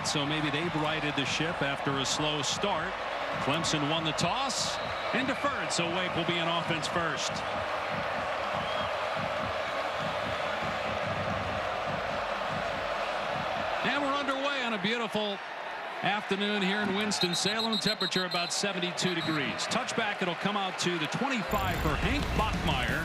tonight, so maybe they've righted the ship after a slow start. Clemson won the toss and deferred, so Wake will be in offense first. And we're underway on a beautiful afternoon here in Winston-Salem. Temperature about 72 degrees. Touchback, it'll come out to the 25 for Hank Bachmeier.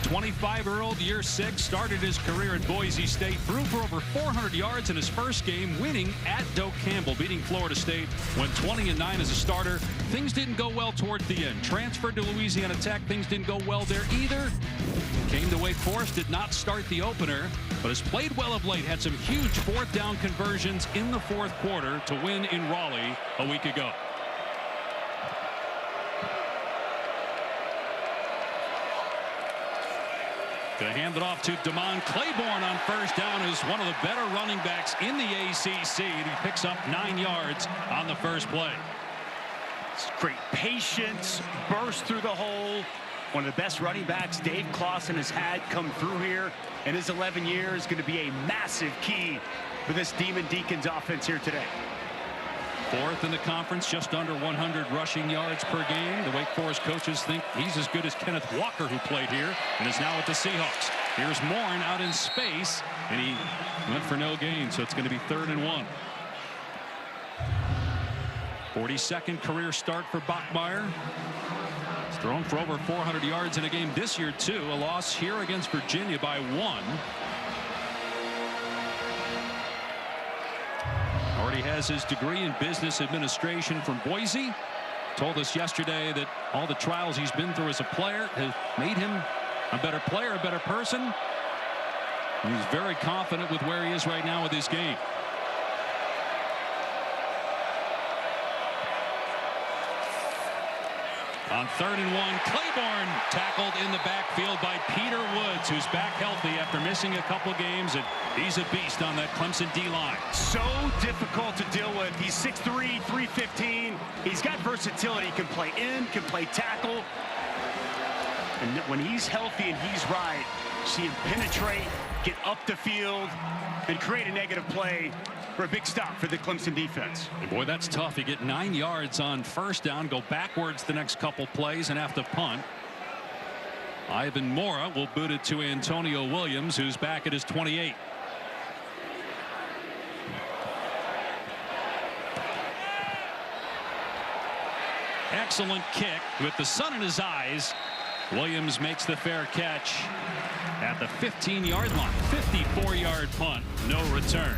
25-year-old, year 6, started his career at Boise State, threw for over 400 yards in his first game, winning at Doak Campbell, beating Florida State, went 20-9 as a starter. Things didn't go well towards the end. Transferred to Louisiana Tech, things didn't go well there either. Came to Wake Forest, did not start the opener, but has played well of late. Had some huge fourth down conversions in the fourth quarter to win in Raleigh a week ago. Going to hand it off to Damon Claiborne on first down, who's one of the better running backs in the ACC. And he picks up 9 yards on the first play. It's great patience, burst through the hole. One of the best running backs Dave Clawson has had come through here in his 11 years. Going to be a massive key for this Demon Deacons offense here today. Fourth in the conference, just under 100 rushing yards per game. The Wake Forest coaches think he's as good as Kenneth Walker, who played here and is now with the Seahawks. Here's Morin out in space, and he went for no gain, so it's going to be 3rd and 1. 42nd career start for Bachmeier. He's thrown for over 400 yards in a game this year, too. A loss here against Virginia by 1. Already has his degree in business administration from Boise. Told us yesterday that all the trials he's been through as a player have made him a better player, a better person. And he's very confident with where he is right now with his game. On 3rd and 1, Claiborne tackled in the backfield by Peter Woods, who's back healthy after missing a couple games, and he's a beast on that Clemson D-line. So difficult to deal with. He's 6'3", 315. He's got versatility. He can play in, can play tackle. And when he's healthy and he's right, see him penetrate, get up the field, and create a negative play for a big stop for the Clemson defense. And boy, that's tough. You get 9 yards on first down, go backwards the next couple plays, and have to punt. Ivan Mora will boot it to Antonio Williams, who's back at his 28. Excellent kick with the sun in his eyes. Williams makes the fair catch at the 15-yard line. 54-yard punt, no return.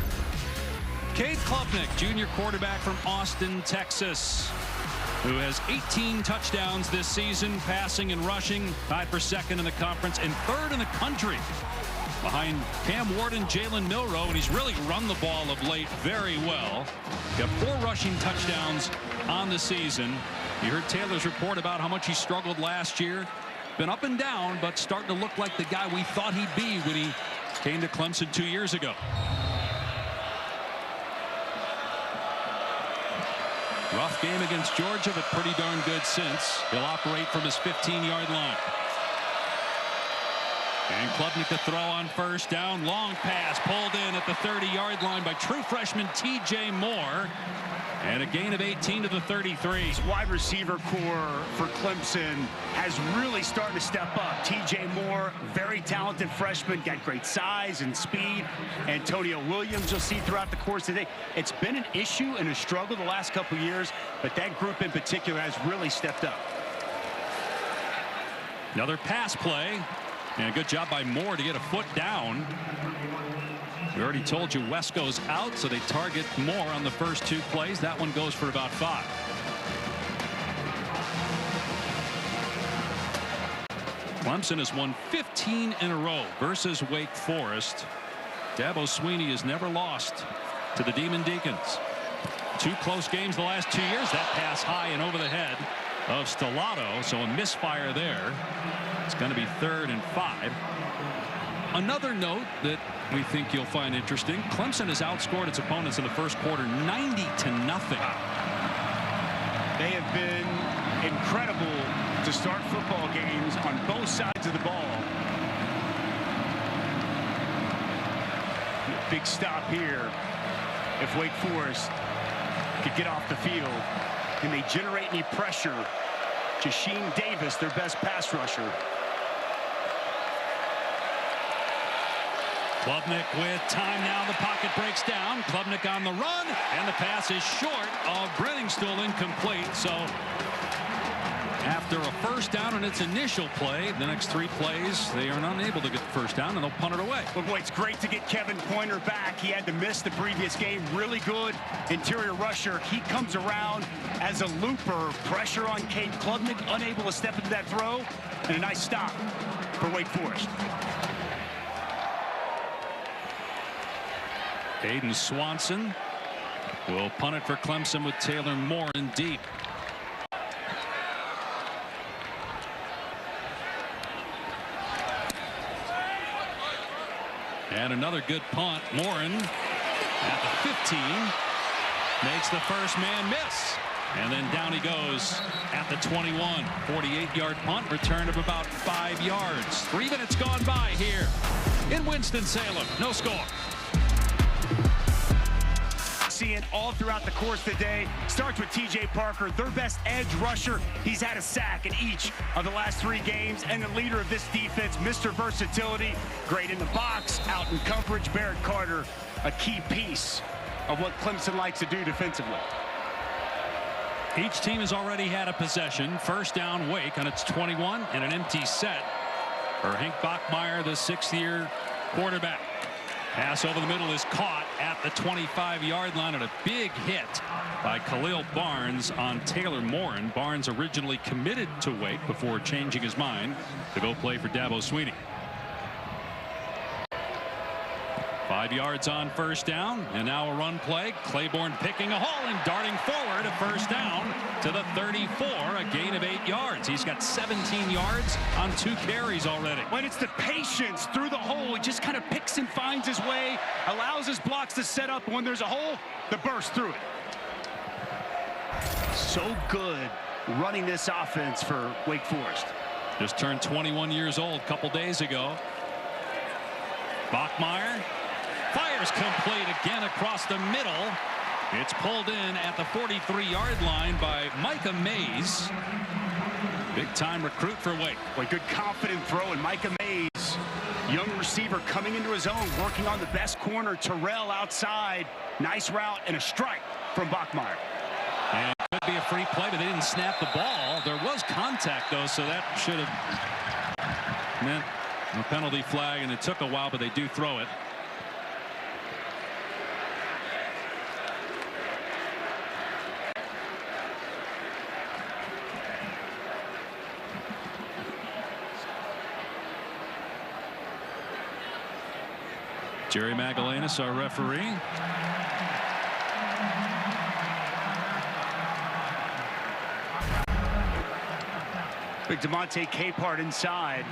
Cade Klubnik, junior quarterback from Austin, Texas, who has 18 touchdowns this season, passing and rushing, tied for 2nd in the conference and 3rd in the country, behind Cam Ward and Jalen Milroe, and he's really run the ball of late very well. Got 4 rushing touchdowns on the season. You heard Taylor's report about how much he struggled last year. Been up and down, but starting to look like the guy we thought he'd be when he came to Clemson 2 years ago. Rough game against Georgia, but pretty darn good since. He'll operate from his 15-yard line. And Klubnik to throw on first down. Long pass pulled in at the 30-yard line by true freshman T.J. Moore. And a gain of 18 to the 33. This wide receiver core for Clemson has really started to step up. T.J. Moore, very talented freshman, got great size and speed. Antonio Williams you'll see throughout the course today. It's been an issue and a struggle the last couple of years, but that group in particular has really stepped up. Another pass play, and a good job by Moore to get a foot down. We already told you Wesco's out, so they target Moore on the first 2 plays. That one goes for about 5. Clemson has won 15 in a row versus Wake Forest. Dabo Swinney has never lost to the Demon Deacons. 2 close games the last 2 years. That pass high and over the head of Stellato, so a misfire there. It's going to be 3rd and 5. Another note that we think you'll find interesting: Clemson has outscored its opponents in the first quarter 90-0. They have been incredible to start football games on both sides of the ball. Big stop here if Wake Forest could get off the field. Can they generate any pressure? Jasheen Davis, their best pass rusher. Klubnik with time now. The pocket breaks down. Klubnik on the run, and the pass is short of Brenningstool, incomplete. So after a first down in its initial play, the next 3 plays, they are unable to get the first down, and they'll punt it away. Well, boy, it's great to get Kevin Pointer back. He had to miss the previous game. Really good interior rusher. He comes around as a looper. Pressure on Cade Klubnik, unable to step into that throw, and a nice stop for Wake Forest. Aiden Swanson will punt it for Clemson with Taylor Moore in deep. And another good punt. Morin at the 15 makes the first man miss. And then down he goes at the 21. 48-yard punt, return of about 5 yards. 3 minutes gone by here in Winston-Salem. No score. Seeing all throughout the course of the day. Starts with TJ Parker, their best edge rusher. He's had a sack in each of the last 3 games, and the leader of this defense, Mr. Versatility. Great in the box, out in coverage. Barrett Carter, a key piece of what Clemson likes to do defensively. Each team has already had a possession. First down, Wake on its 21, and an empty set for Hank Bachmeier, the 6th-year quarterback. Pass over the middle is caught at the 25-yard line, and a big hit by Khalil Barnes on Taylor Morin. Barnes originally committed to Wake before changing his mind to go play for Dabo Swinney. 5 yards on first down, and now a run play. Claiborne picking a hole and darting forward, a first down to the 34, a gain of 8 yards. He's got 17 yards on 2 carries already. When it's the patience through the hole, he just kind of picks and finds his way, allows his blocks to set up. When there's a hole, the burst through it. So good running this offense for Wake Forest. Just turned 21 years old a couple days ago. Bachmeier fires complete again across the middle. It's pulled in at the 43-yard line by Micah Mays. Big-time recruit for Wake. Boy, good confident throw, and Micah Mays, young receiver coming into his own, working on the best corner. Terrell outside. Nice route and a strike from Bachmeier. And it could be a free play, but they didn't snap the ball. There was contact, though, so that should have meant a penalty flag, and it took a while, but they do throw it. Jerry Magellanis, our referee. Big DeMonte Capehart inside.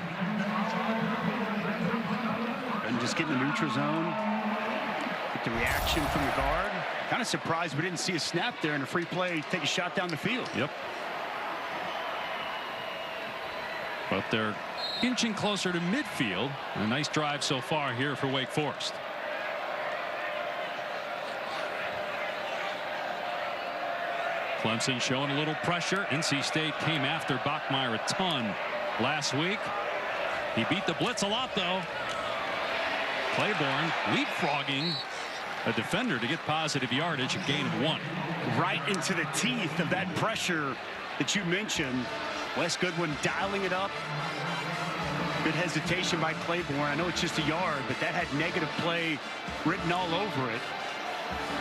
And just get in the neutral zone. Get the reaction from the guard. Kind of surprised we didn't see a snap there in a free play. Take a shot down the field. Yep. But they're inching closer to midfield. A nice drive so far here for Wake Forest. Clemson showing a little pressure. NC State came after Bachmeier a ton last week. He beat the blitz a lot, though. Claiborne leapfrogging a defender to get positive yardage, a gain of 1. Right into the teeth of that pressure that you mentioned. Wes Goodwin dialing it up. Good hesitation by Claiborne. I know it's just a yard, but that had negative play written all over it.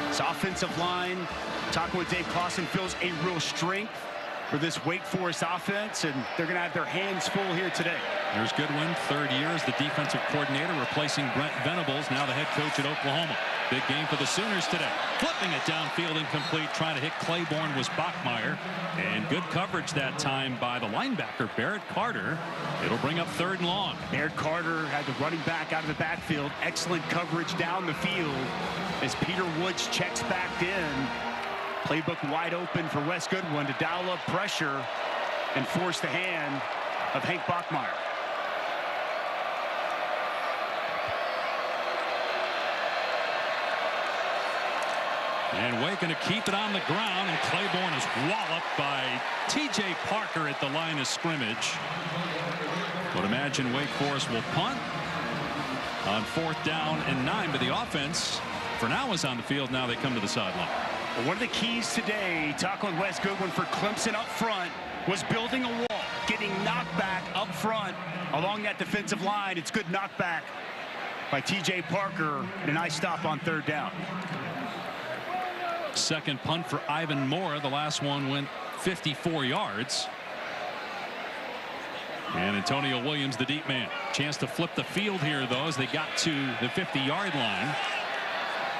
This offensive line, talking with Dave Clawson, feels a real strength for this Wake Forest offense, and they're going to have their hands full here today. There's Goodwin, 3rd year as the defensive coordinator, replacing Brent Venables, now the head coach at Oklahoma. Big game for the Sooners today. Flipping it downfield incomplete, trying to hit Claiborne was Bachmeier. And good coverage that time by the linebacker, Barrett Carter. It'll bring up 3rd and long. Barrett Carter had the running back out of the backfield. Excellent coverage down the field as Peter Woods checks back in. Playbook wide open for Wes Goodwin to dial up pressure and force the hand of Hank Bachmeier. And Wake going to keep it on the ground, and Claiborne is walloped by T.J. Parker at the line of scrimmage. Would imagine Wake Forest will punt on 4th down and 9, but the offense for now is on the field. Now they come to the sideline. One of the keys today, talking with Wes Goodwin, for Clemson up front was building a wall, getting knocked back up front along that defensive line. It's good knockback by T.J. Parker, and a nice stop on 3rd down. Second punt for Ivan Moore. The last one went 54 yards. And Antonio Williams, the deep man. Chance to flip the field here, though, as they got to the 50-yard line.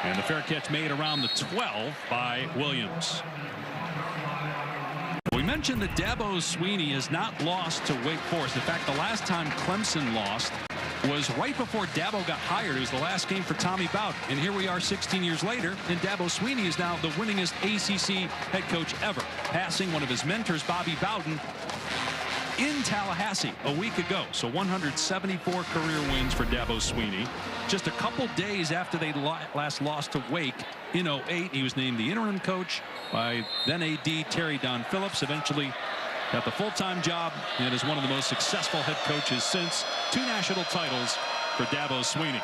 And the fair catch made around the 12 by Williams. We mentioned that Dabo Swinney has not lost to Wake Forest. In fact, the last time Clemson lost was right before Dabo got hired. It was the last game for Tommy Bowden. And here we are 16 years later, and Dabo Swinney is now the winningest ACC head coach ever, passing one of his mentors, Bobby Bowden, in Tallahassee a week ago. So 174 career wins for Dabo Swinney. Just a couple days after they last lost to Wake in 08, he was named the interim coach by then AD Terry Don Phillips. Eventually got the full-time job and is one of the most successful head coaches since. 2 national titles for Dabo Swinney.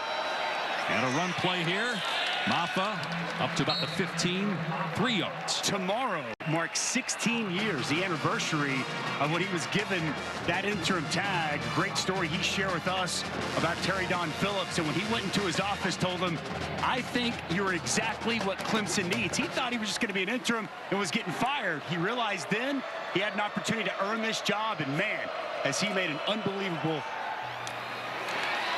And a run play here. Maffa up to about the 15, 3 yards. Tomorrow marks 16 years, the anniversary of when he was given that interim tag. Great story he shared with us about Terry Don Phillips, and when he went into his office, told him, I think you're exactly what Clemson needs. He thought he was just going to be an interim and was getting fired. He realized then he had an opportunity to earn this job, and man, as he made an unbelievable.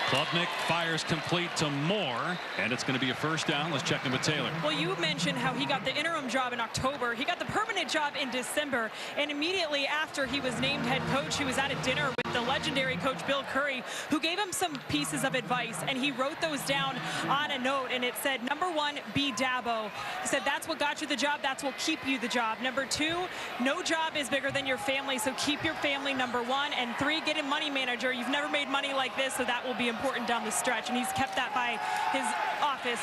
Klubnik fires complete to Moore, and it's going to be a 1st down. Let's check in with Taylor. Well, you mentioned how he got the interim job in October. He got the permanent job in December, and immediately after he was named head coach, he was at a dinner with the legendary coach Bill Curry, who gave him some pieces of advice, and he wrote those down on a note, and it said, number 1, be Dabo. He said, that's what got you the job. That's what keep you the job. Number 2, no job is bigger than your family, so keep your family number 1. And 3, get a money manager. You've never made money like this, so that will be important down the stretch, and he's kept that by his office.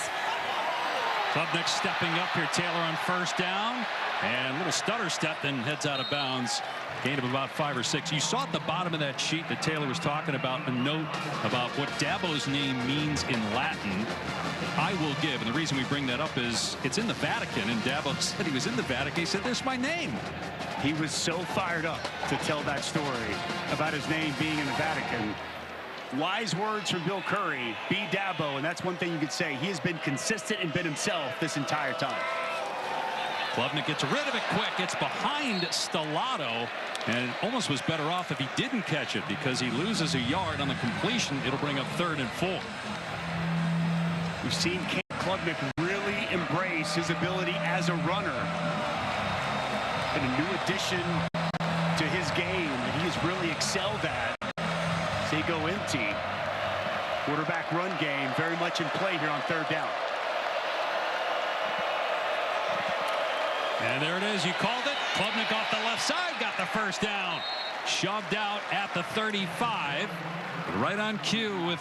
Klubnik stepping up here, Taylor, on 1st down, and a little stutter step, then heads out of bounds. Gain of about 5 or 6. You saw at the bottom of that sheet that Taylor was talking about, a note about what Dabo's name means in Latin. I will give, and the reason we bring that up is it's in the Vatican, and Dabo said he was in the Vatican. He said, there's my name. He was so fired up to tell that story about his name being in the Vatican. Wise words from Bill Curry, be Dabo, and that's one thing you could say. He has been consistent and been himself this entire time. Klubnik gets rid of it quick. It's behind Stellato, and almost was better off if he didn't catch it, because he loses a yard on the completion. It'll bring up 3rd and 4. We've seen Klubnik really embrace his ability as a runner, and a new addition to his game that he has really excelled at. They go empty. Quarterback run game very much in play here on 3rd down. And there it is. You called it. Klubnik off the left side got the 1st down. Shoved out at the 35. Right on cue with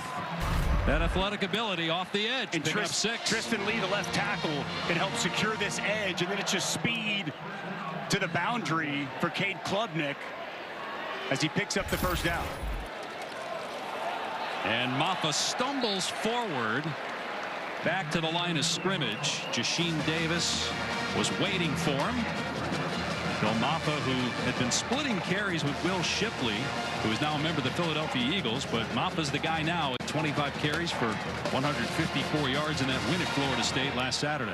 that athletic ability off the edge. And Tristan Lee, the left tackle, can help secure this edge, and then it's just speed to the boundary for Cade Klubnik as he picks up the 1st down. And Maffa stumbles forward back to the line of scrimmage. Jasheen Davis was waiting for him. Bill Maffa, who had been splitting carries with Will Shipley, who is now a member of the Philadelphia Eagles, but Maffa's the guy now at 25 carries for 154 yards in that win at Florida State last Saturday.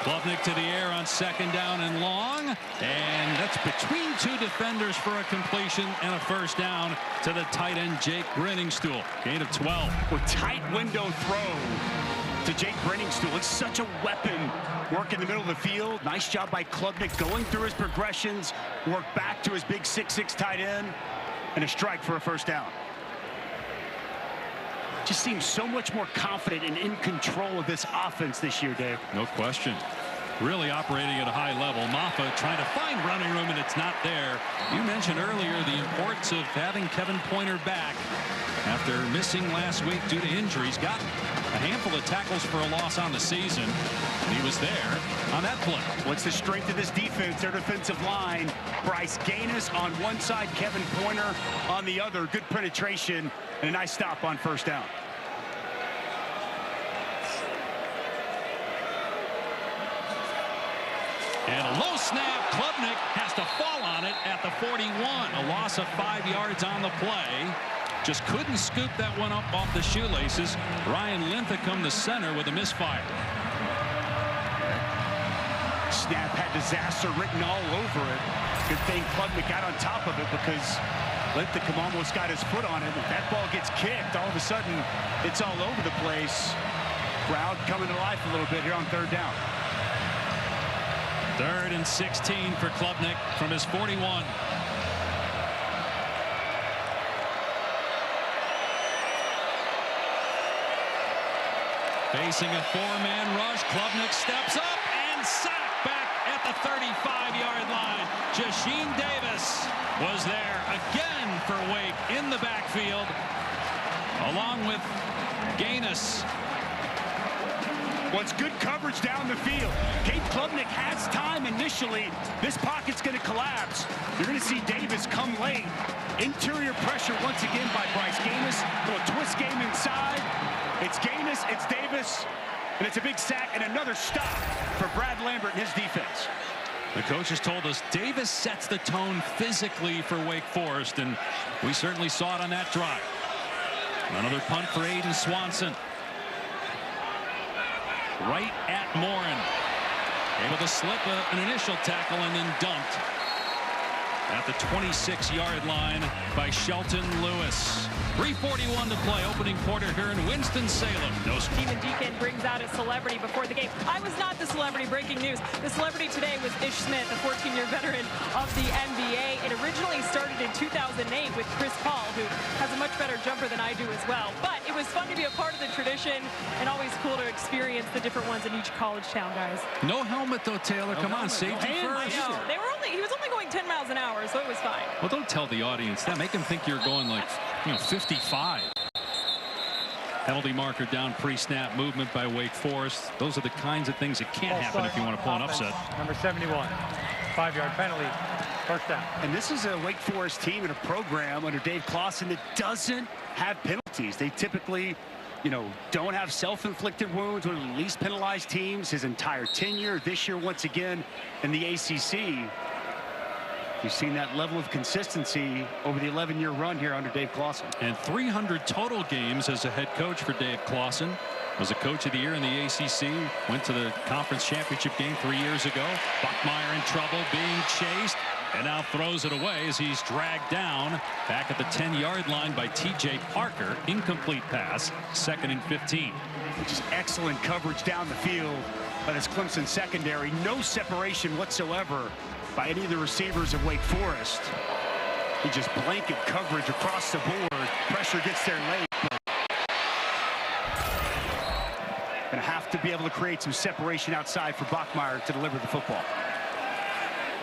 Klubnik to the air on 2nd down and long, and that's between 2 defenders for a completion and a 1st down to the tight end Jake Brenningstool. Gain of 12. With tight window throw to Jake Brenningstool. It's such a weapon. Work in the middle of the field. Nice job by Klubnik going through his progressions. Work back to his big 6'6" tight end, and a strike for a 1st down. Just seems so much more confident and in control of this offense this year, Dave. No question. really operating at a high level. Maffa trying to find running room, and it's not there. You mentioned earlier the importance of having Kevin Pointer back after missing last week due to injuries. Got a handful of tackles for a loss on the season. He was there on that play. What's the strength of this defense? Their defensive line. Bryce Gaines on one side, Kevin Pointer on the other. Good penetration and a nice stop on first down. And a low snap. Klubnik has to fall on it at the 41. A loss of 5 yards on the play. Just couldn't scoop that one up off the shoelaces. Ryan Linthicum, the center, with a misfire. Snap had disaster written all over it. Good thing Klubnik got on top of it because Linthicum almost got his foot on it. If that ball gets kicked, all of a sudden it's all over the place. Crowd coming to life a little bit here on third down. 3rd and 16 for Klubnik from his 41. Facing a 4-man rush, Klubnik steps up and sacked back at the 35-yard line. Jasheen Davis was there again for Wake in the backfield, along with Gaines. What's good coverage down the field. Gabe Klubnik has time initially. This pocket's going to collapse. You're going to see Davis come late. Interior pressure once again by Bryce Gaines. Little twist game inside. It's Gaines, it's Davis, and it's a big sack and another stop for Brad Lambert and his defense. The coach has told us Davis sets the tone physically for Wake Forest, and we certainly saw it on that drive. Another punt for Aiden Swanson. Right at Morin. Able to slip an initial tackle and then dumped at the 26-yard line by Shelton Lewis. 3:41 to play. Opening quarter here in Winston-Salem. No. Demon Deacon brings out a celebrity before the game. I was not the celebrity. Breaking news. The celebrity today was Ish Smith, a 14-year veteran of the NBA. It originally started in 2008 with Chris Paul, who has a much better jumper than I do as well. But it was fun to be a part of the tradition and always cool to experience the different ones in each college town, guys. No helmet, though, Taylor. Come on, safety first. I know. He was only going 10 miles an hour, so it was fine. Well, don't tell the audience that. Make them think you're going like, 55. Penalty marker down pre-snap movement by Wake Forest. Those are the kinds of things that can't happen if you want to pull an upset. Number 71, 5-yard penalty, first down. And this is a Wake Forest team and a program under Dave Clawson that doesn't have penalties. They typically, don't have self-inflicted wounds. One of the least penalized teams his entire tenure. This year, once again, in the ACC. You've seen that level of consistency over the 11-year run here under Dave Clawson. And 300 total games as a head coach for Dave Clawson. Was a coach of the year in the ACC. Went to the conference championship game 3 years ago. Buckmeyer in trouble, being chased, and now throws it away as he's dragged down back at the 10-yard line by T.J. Parker. Incomplete pass, 2nd and 15. Which is excellent coverage down the field by this Clemson secondary. No separation whatsoever by any of the receivers of Wake Forest. He just blanket coverage across the board. Pressure gets there late. Gonna have to be able to create some separation outside for Bachmeier to deliver the football.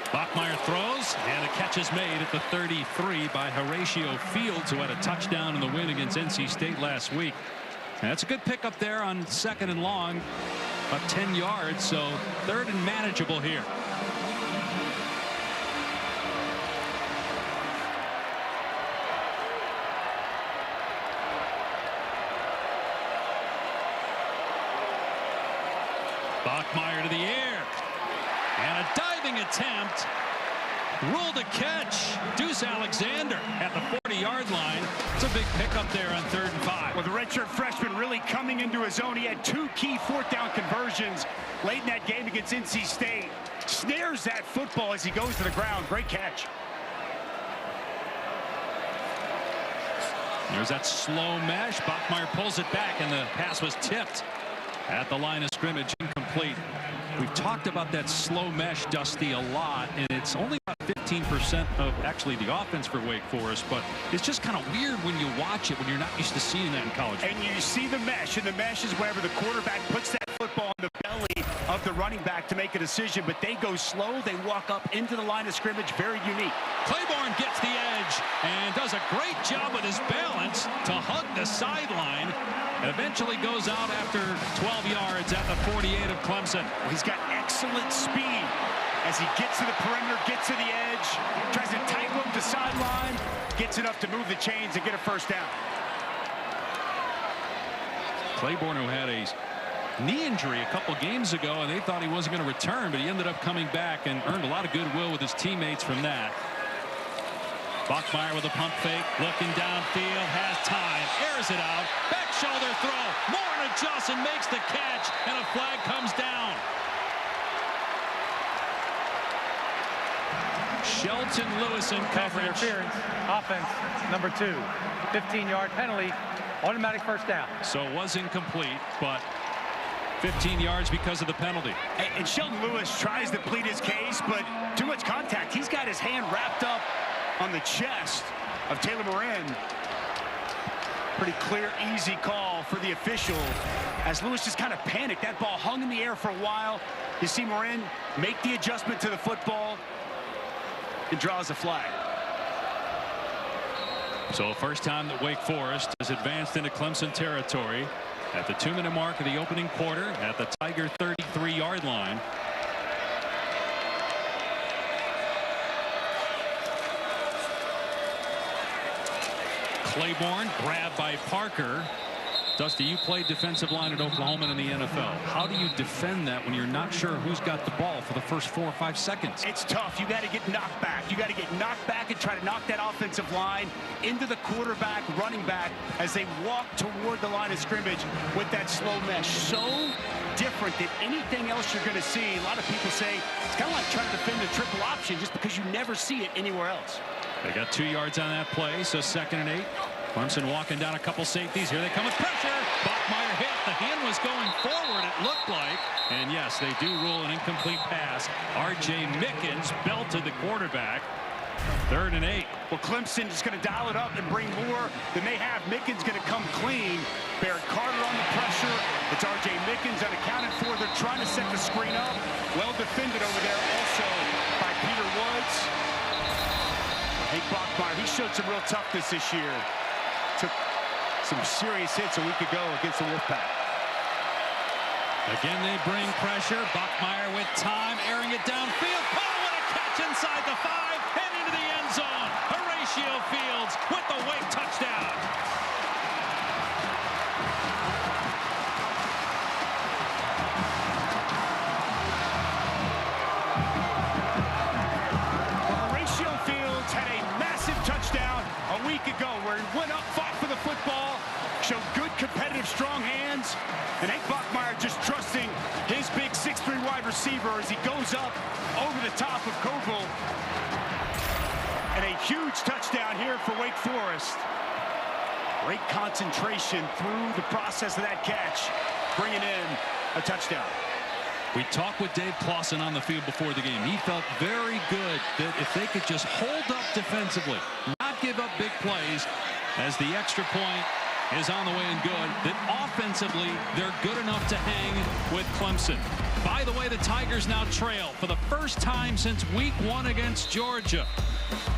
Bachmeier throws, and a catch is made at the 33 by Horatio Fields, who had a touchdown in the win against NC State last week. And that's a good pickup there on 2nd and long, about 10 yards, so 3rd and manageable here. Bachmeier to the air, and a diving attempt, ruled a catch. Deuce Alexander at the 40-yard line. It's a big pickup there on 3rd and 5. Well, the redshirt freshman really coming into his own. He had 2 key 4th down conversions late in that game against NC State. Snares that football as he goes to the ground. Great catch. There's that slow mesh. Bachmeier pulls it back, and the pass was tipped at the line of scrimmage, incomplete. We've talked about that slow mesh, Dusty, a lot, and it's only about 15% of actually the offense for Wake Forest, but it's just kind of weird when you watch it when you're not used to seeing that in college. And you see the mesh, and the mesh is wherever the quarterback puts that football in the belly of the running back to make a decision, but they go slow. They walk up into the line of scrimmage. Very unique. Claiborne gets the edge and does a great job with his balance to hug the sideline. Eventually goes out after 12 yards at the 48 of Clemson. He's got excellent speed as he gets to the perimeter, gets to the edge, tries to tightrope the sideline, gets enough to move the chains and get a first down. Claiborne, who had a knee injury a couple games ago, and they thought he wasn't going to return, but he ended up coming back and earned a lot of goodwill with his teammates from that. Bachmeier with a pump fake, looking downfield, has time, airs it out, back shoulder throw, Moore adjusts and makes the catch, and a flag comes down. Shelton Lewis in Pass coverage. interference, offense, number 2. 15-yard penalty, automatic first down. So it was incomplete, but 15 yards because of the penalty. And Shelton Lewis tries to plead his case, but too much contact. He's got his hand wrapped up on the chest of Taylor Morin. Pretty clear, easy call for the official as Lewis just kind of panicked. That ball hung in the air for a while. You see Morin make the adjustment to the football and draws a flag. So first time that Wake Forest has advanced into Clemson territory at the 2-minute mark of the opening quarter at the Tiger 33-yard line. Claiborne grabbed by Parker. Dusty, you played defensive line at Oklahoma and in the NFL. How do you defend that when you're not sure who's got the ball for the first 4 or 5 seconds? It's tough. You got to get knocked back. You got to get knocked back and try to knock that offensive line into the quarterback, running back, as they walk toward the line of scrimmage with that slow mesh. So different than anything else you're going to see. A lot of people say it's kind of like trying to defend a triple option just because you never see it anywhere else. They got 2 yards on that play, so 2nd and 8. Clemson walking down a couple safeties. Here they come with pressure. Bachmeier hit. The hand was going forward, it looked like. And yes, they do rule an incomplete pass. R.J. Mickens belted the quarterback. 3rd and 8. Well, Clemson is going to dial it up and bring more than they have. Mickens going to come clean. Barrett Carter on the pressure. It's R.J. Mickens unaccounted for. They're trying to set the screen up. Well defended over there also by Peter Woods. Hank Bachmeier, he showed some real toughness this year. Took some serious hits a week ago against the Wolfpack. Again, they bring pressure. Bachmeier with time, airing it downfield. Oh, what a catch inside the 5 and into the end zone. Horatio Fields with the Wake touchdown. Horatio Fields had a massive touchdown a week ago where he went up, fought for the football, showed good competitive strong hands, and Hank Bachmeier just trusting his big 6'3" wide receiver as he goes up over the top of Koval. And a huge touchdown here for Wake Forest. Great concentration through the process of that catch, bringing in a touchdown. We talked with Dave Clawson on the field before the game. He felt very good that if they could just hold up defensively, not give up big plays, as the extra point is on the way and good, that offensively they're good enough to hang with Clemson. By the way, the Tigers now trail for the first time since week 1 against Georgia.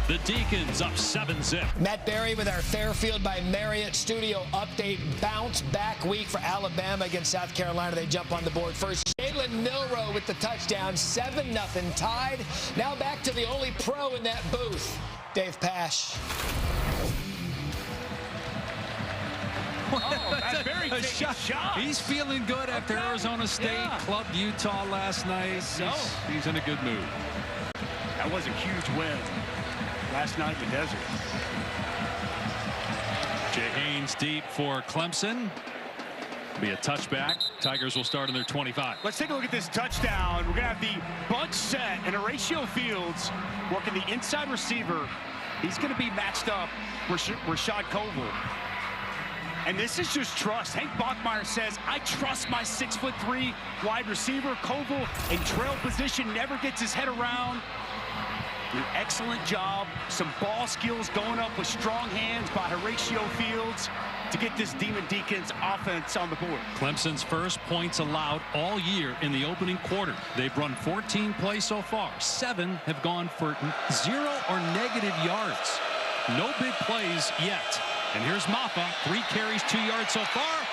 The Deacons up 7-zip. Matt Berry with our Fairfield by Marriott studio update. Bounce back week for Alabama against South Carolina. They jump on the board first. Jalen Milroe with the touchdown. 7-0 tied. Now back to the only pro in that booth, Dave Pasch. Oh, that's very a shot. He's feeling good after Arizona State clubbed Utah last night. He's in a good mood. That was a huge win last night in the desert. Jay Haynes deep for Clemson. Be a touchback. Tigers will start in their 25. Let's take a look at this touchdown. We're going to have the bunch set, and Horatio Fields working the inside receiver. He's going to be matched up with Rashad Koval. And this is just trust. Hank Bachmeier says, I trust my 6'3" wide receiver. Koval in trail position, never gets his head around. An excellent job. Some ball skills going up with strong hands by Horatio Fields to get this Demon Deacons offense on the board. Clemson's first points allowed all year in the opening quarter. They've run 14 plays so far. 7 have gone for 0 or negative yards. No big plays yet. And here's Maffa, 3 carries, 2 yards so far,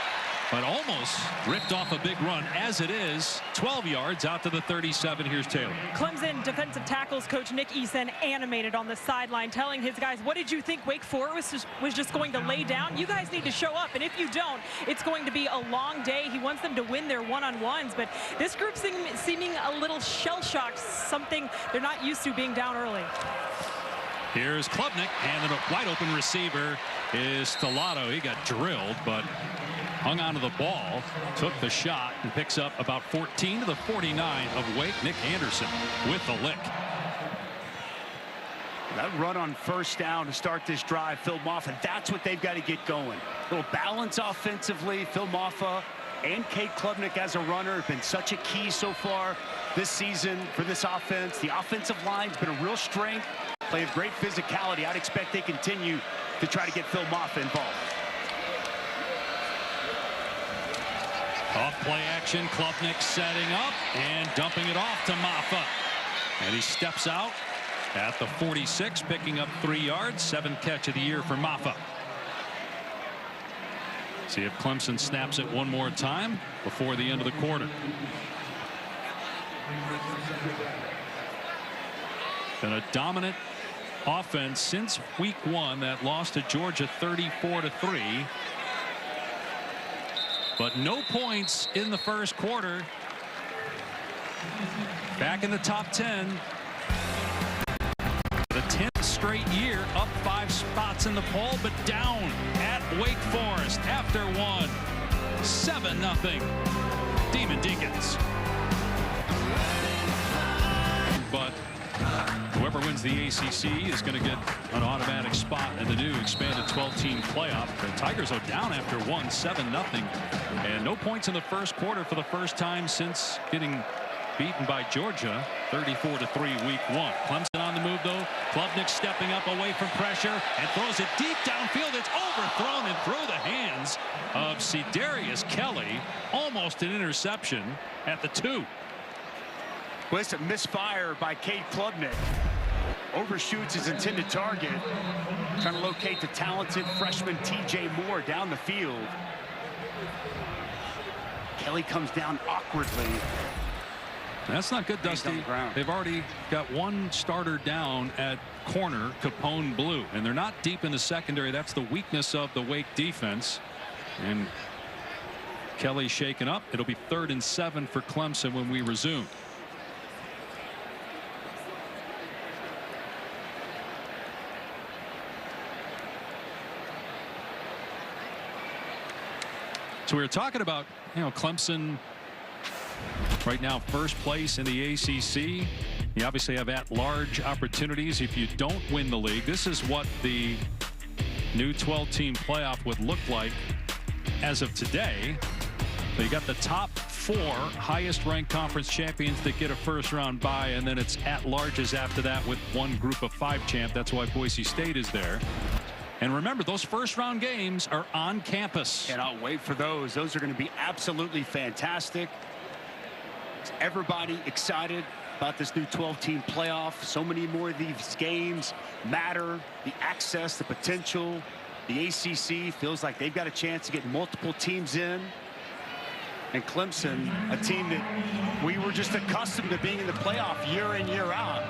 but almost ripped off a big run. As it is, 12 yards out to the 37. Here's Taylor. Clemson defensive tackles coach Nick Eason animated on the sideline, telling his guys, what did you think Wake Forest was just going to lay down? You guys need to show up, and if you don't, it's going to be a long day. He wants them to win their one-on-ones, but this group seeming a little shell-shocked, something they're not used to being down early. Here's Klubnik, and a wide open receiver is Stellato. He got drilled, but hung onto the ball, took the shot, and picks up about 14 to the 49 of Wake. Nick Anderson with the lick. That run on first down to start this drive, Phil Maffa, that's what they've got to get going. A little balance offensively. Phil Maffa and Cade Klubnik as a runner have been such a key so far this season for this offense. The offensive line's been a real strength. They have great physicality. I'd expect they continue to try to get Phil Maffa involved. Off play action, Klubnik setting up and dumping it off to Maffa. And he steps out at the 46, picking up 3 yards. 7th catch of the year for Maffa. See if Clemson snaps it one more time before the end of the quarter. Been a dominant offense since week 1. That loss to Georgia 34-3. But no points in the first quarter. Back in the top 10. The 10th straight year, up 5 spots in the poll, but down at Wake Forest after 1. 7-0. Demon Deacons. But whoever wins the ACC is going to get an automatic spot in the new expanded 12-team playoff. The Tigers are down after 1, 7-0. And no points in the first quarter for the first time since getting beaten by Georgia 34-3 week 1. Clemson on the move, though. Klubnik stepping up away from pressure and throws it deep downfield. It's overthrown and through the hands of Cedarius Kelly. Almost an interception at the 2. Well, it's a misfire by Cade Klubnik. Overshoots his intended target. Trying to locate the talented freshman TJ Moore down the field. Kelly comes down awkwardly. That's not good, Dusty. They've already got 1 starter down at corner, Capone Blue, and they're not deep in the secondary. That's the weakness of the Wake defense. And Kelly shaken up. It'll be 3rd and 7 for Clemson when we resume. So we were talking about, Clemson right now first place in the ACC. You obviously have at-large opportunities if you don't win the league. This is what the new 12-team playoff would look like as of today. So you got the top 4 highest-ranked conference champions that get a first-round bye, and then it's at-larges after that with 1 group of 5 champ. That's why Boise State is there. And remember, those first-round games are on campus. Cannot wait for those. Those are going to be absolutely fantastic. Is everybody excited about this new 12-team playoff? So many more of these games matter. The access, the potential. The ACC feels like they've got a chance to get multiple teams in. And Clemson, a team that we were just accustomed to being in the playoff year in, year out,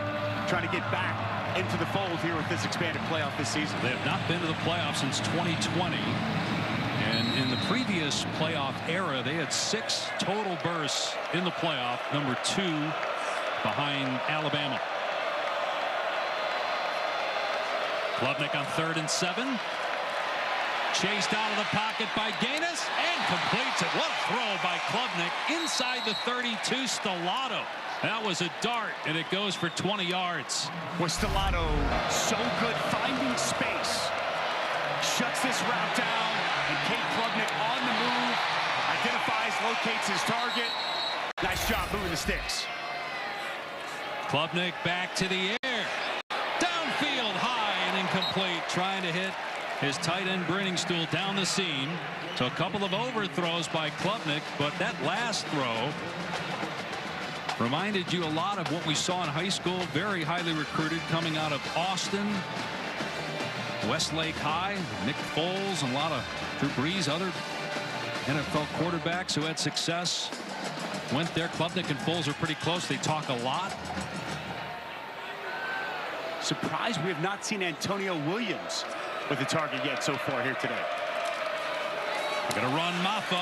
trying to get back into the fold here with this expanded playoff this season. They have not been to the playoffs since 2020. And in the previous playoff era, they had 6 total berths in the playoff, number 2 behind Alabama. Klubnik on 3rd and 7. Chased out of the pocket by Gaines and completes it. What a throw by Klubnik inside the 32. Stellato. That was a dart, and it goes for 20 yards. Was Stellato so good finding space. Shuts this route down, and Cade Klubnik on the move. Identifies, locates his target. Nice job moving the sticks. Klubnik back to the air. incomplete, trying to hit his tight end Braining Stool down the seam. So a couple of overthrows by Klubnik, but that last throw reminded you a lot of what we saw in high school. Very highly recruited, coming out of Austin, Westlake High, Nick Foles, and a lot of Drew Brees, other NFL quarterbacks who had success went there. Klubnik and Foles are pretty close. They talk a lot. Surprised we have not seen Antonio Williams with the target yet so far here today. They're going to run Maffa.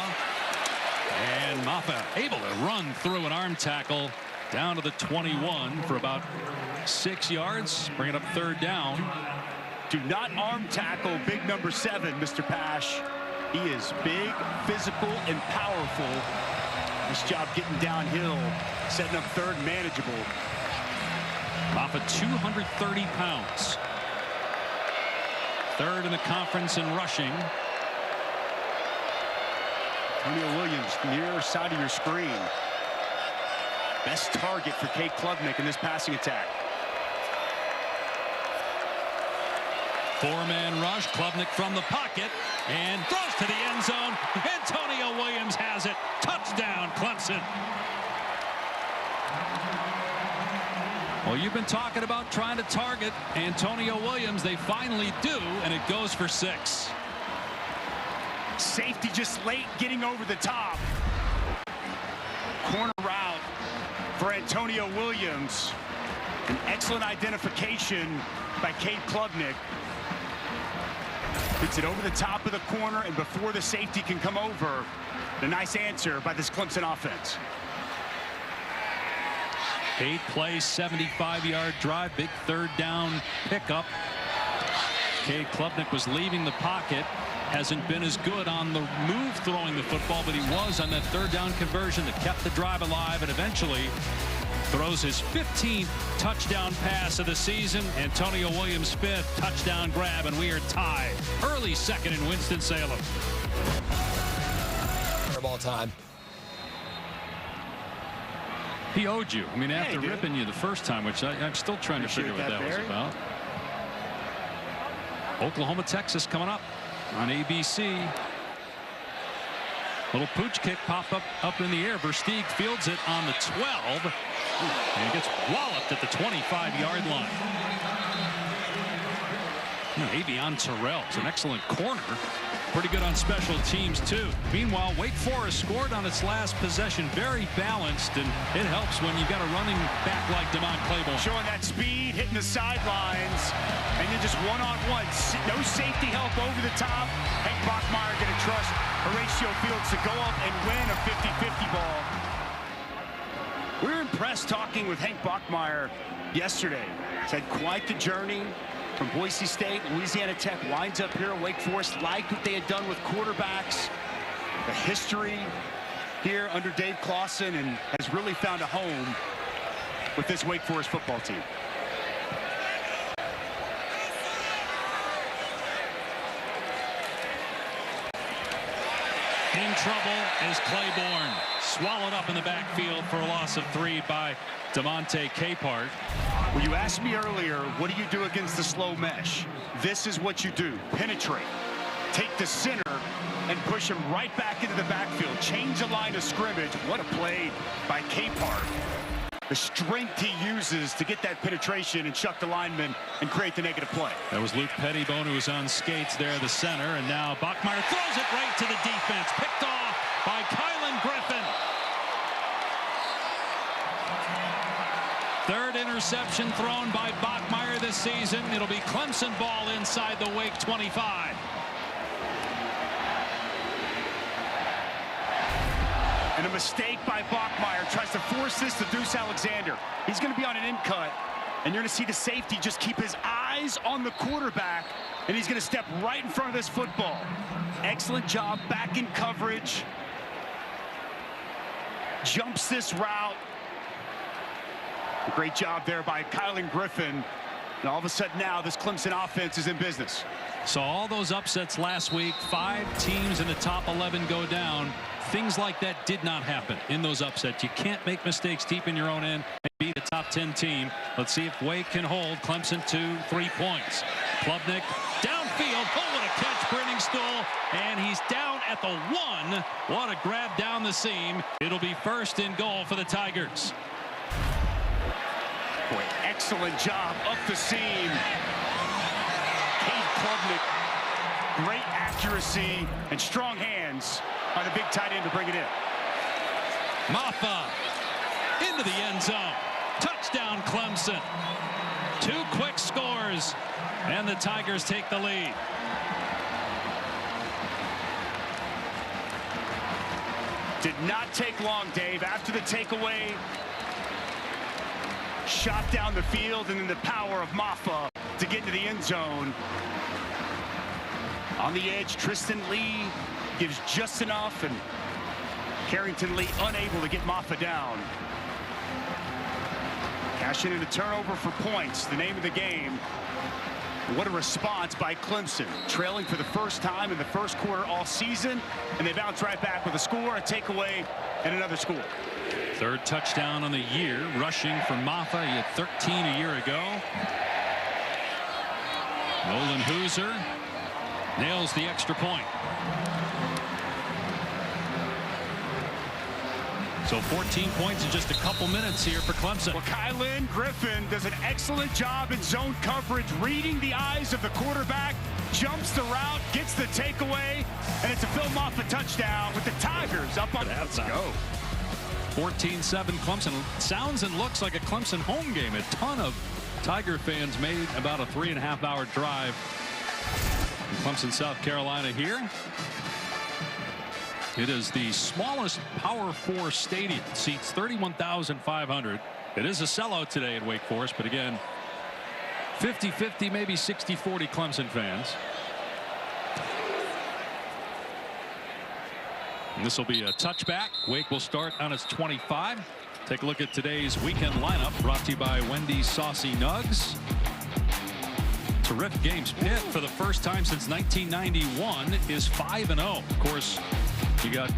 And Maffa able to run through an arm tackle down to the 21 for about 6 yards. Bring it up third down. Do not arm tackle big number 7, Mr. Pash. He is big, physical, and powerful. Nice job getting downhill, setting up third, manageable. Maffa 230 pounds. Third in the conference in rushing. Antonio Williams, near side of your screen. Best target for Cade Klubnik in this passing attack. Four-man rush. Klubnik from the pocket and throws to the end zone. Antonio Williams has it. Touchdown, Clemson. Well, you've been talking about trying to target Antonio Williams. They finally do, and it goes for 6. Safety just late getting over the top. Corner route for Antonio Williams. An excellent identification by Cade Klubnik. Gets it over the top of the corner, and before the safety can come over, the nice answer by this Clemson offense. 8-play, 75-yard drive, big third down pickup. Cade Klubnik was leaving the pocket. Hasn't been as good on the move throwing the football, but he was on that third down conversion that kept the drive alive, and eventually throws his 15th touchdown pass of the season. Antonio Williams' 5th touchdown grab, and we are tied. Early second in Winston-Salem. Of all time. He owed you. I mean, after ripping you the first time, which I'm still trying to figure what that was about. Oklahoma, Texas coming up on ABC. Little pooch kick pop up in the air. Versteeg fields it on the 12. And he gets walloped at the 25-yard line. Avion Terrell is an excellent corner. Pretty good on special teams, too. Meanwhile, Wake Forest scored on its last possession. Very balanced, and it helps when you've got a running back like DeMont Claiborne. Showing that speed, hitting the sidelines, and then just one-on-one. No safety help over the top. Hank Bachmeier going to trust Horatio Fields to go up and win a 50-50 ball. We were impressed talking with Hank Bachmeier yesterday. He's had quite the journey from Boise State. Louisiana Tech winds up here. Wake Forest liked what they had done with quarterbacks. The history here under Dave Clawson, and has really found a home with this Wake Forest football team. In trouble is Claiborne. Swallowed up in the backfield for a loss of 3 by DeMonte Capehart. Well, you asked me earlier, what do you do against the slow mesh? This is what you do. Penetrate. Take the center and push him right back into the backfield. Change the line of scrimmage. What a play by Capehart. The strength he uses to get that penetration and chuck the lineman and create the negative play. That was Luke Pettibone, who was on skates there, the center, and now Bachmeier throws it right to the defense. Picked off by Kylan Griffin. Third interception thrown by Bachmeier this season. It'll be Clemson ball inside the Wake 25. And a mistake by Bachmeier. Tries to force this to Deuce Alexander. He's going to be on an in cut. And you're going to see the safety just keep his eyes on the quarterback. And he's going to step right in front of this football. Excellent job back in coverage. Jumps this route. A great job there by Kylan Griffin. And all of a sudden now this Clemson offense is in business. So all those upsets last week, 5 teams in the top 11 go down. Things like that did not happen in those upsets. You can't make mistakes deep in your own end and beat a top 10 team. Let's see if Wake can hold Clemson to 3 points. Klubnik downfield. Oh, what a catch, Brenning Stoll. And he's down at the 1. What a grab down the seam. It'll be 1st and goal for the Tigers. Boy, excellent job up the seam. Cade Klubnik, great accuracy and strong hands on the big tight end to bring it in. Maffa into the end zone. Touchdown, Clemson. 2 quick scores, and the Tigers take the lead. Did not take long, Dave. After the takeaway, shot down the field, and then the power of Maffa to get into the end zone. On the edge, Tristan Lee gives just enough, and Carrington Lee unable to get Maffa down. Cashing in a turnover for points, the name of the game. What a response by Clemson, trailing for the first time in the first quarter all season, and they bounce right back with a score, a takeaway, and another score. 3rd touchdown on the year, rushing for Maffa. He had 13 a year ago. Nolan Hooser nails the extra point. So 14 points in just a couple minutes here for Clemson. Well, Kylan Griffin does an excellent job in zone coverage, reading the eyes of the quarterback, jumps the route, gets the takeaway, and it's a Phil Maffa touchdown with the Tigers up on. Let's go. 14-7 Clemson. Sounds and looks like a Clemson home game. A ton of Tiger fans made about a 3.5-hour drive from Clemson, South Carolina here. It is the smallest Power 4 stadium. It seats 31,500. It is a sellout today at Wake Forest, but again, 50-50, maybe 60-40 Clemson fans. And this will be a touchback. Wake will start on its 25. Take a look at today's weekend lineup, brought to you by Wendy's Saucy Nugs. Terrific games. Pitt, for the first time since 1991, is 5-0. Of course, you got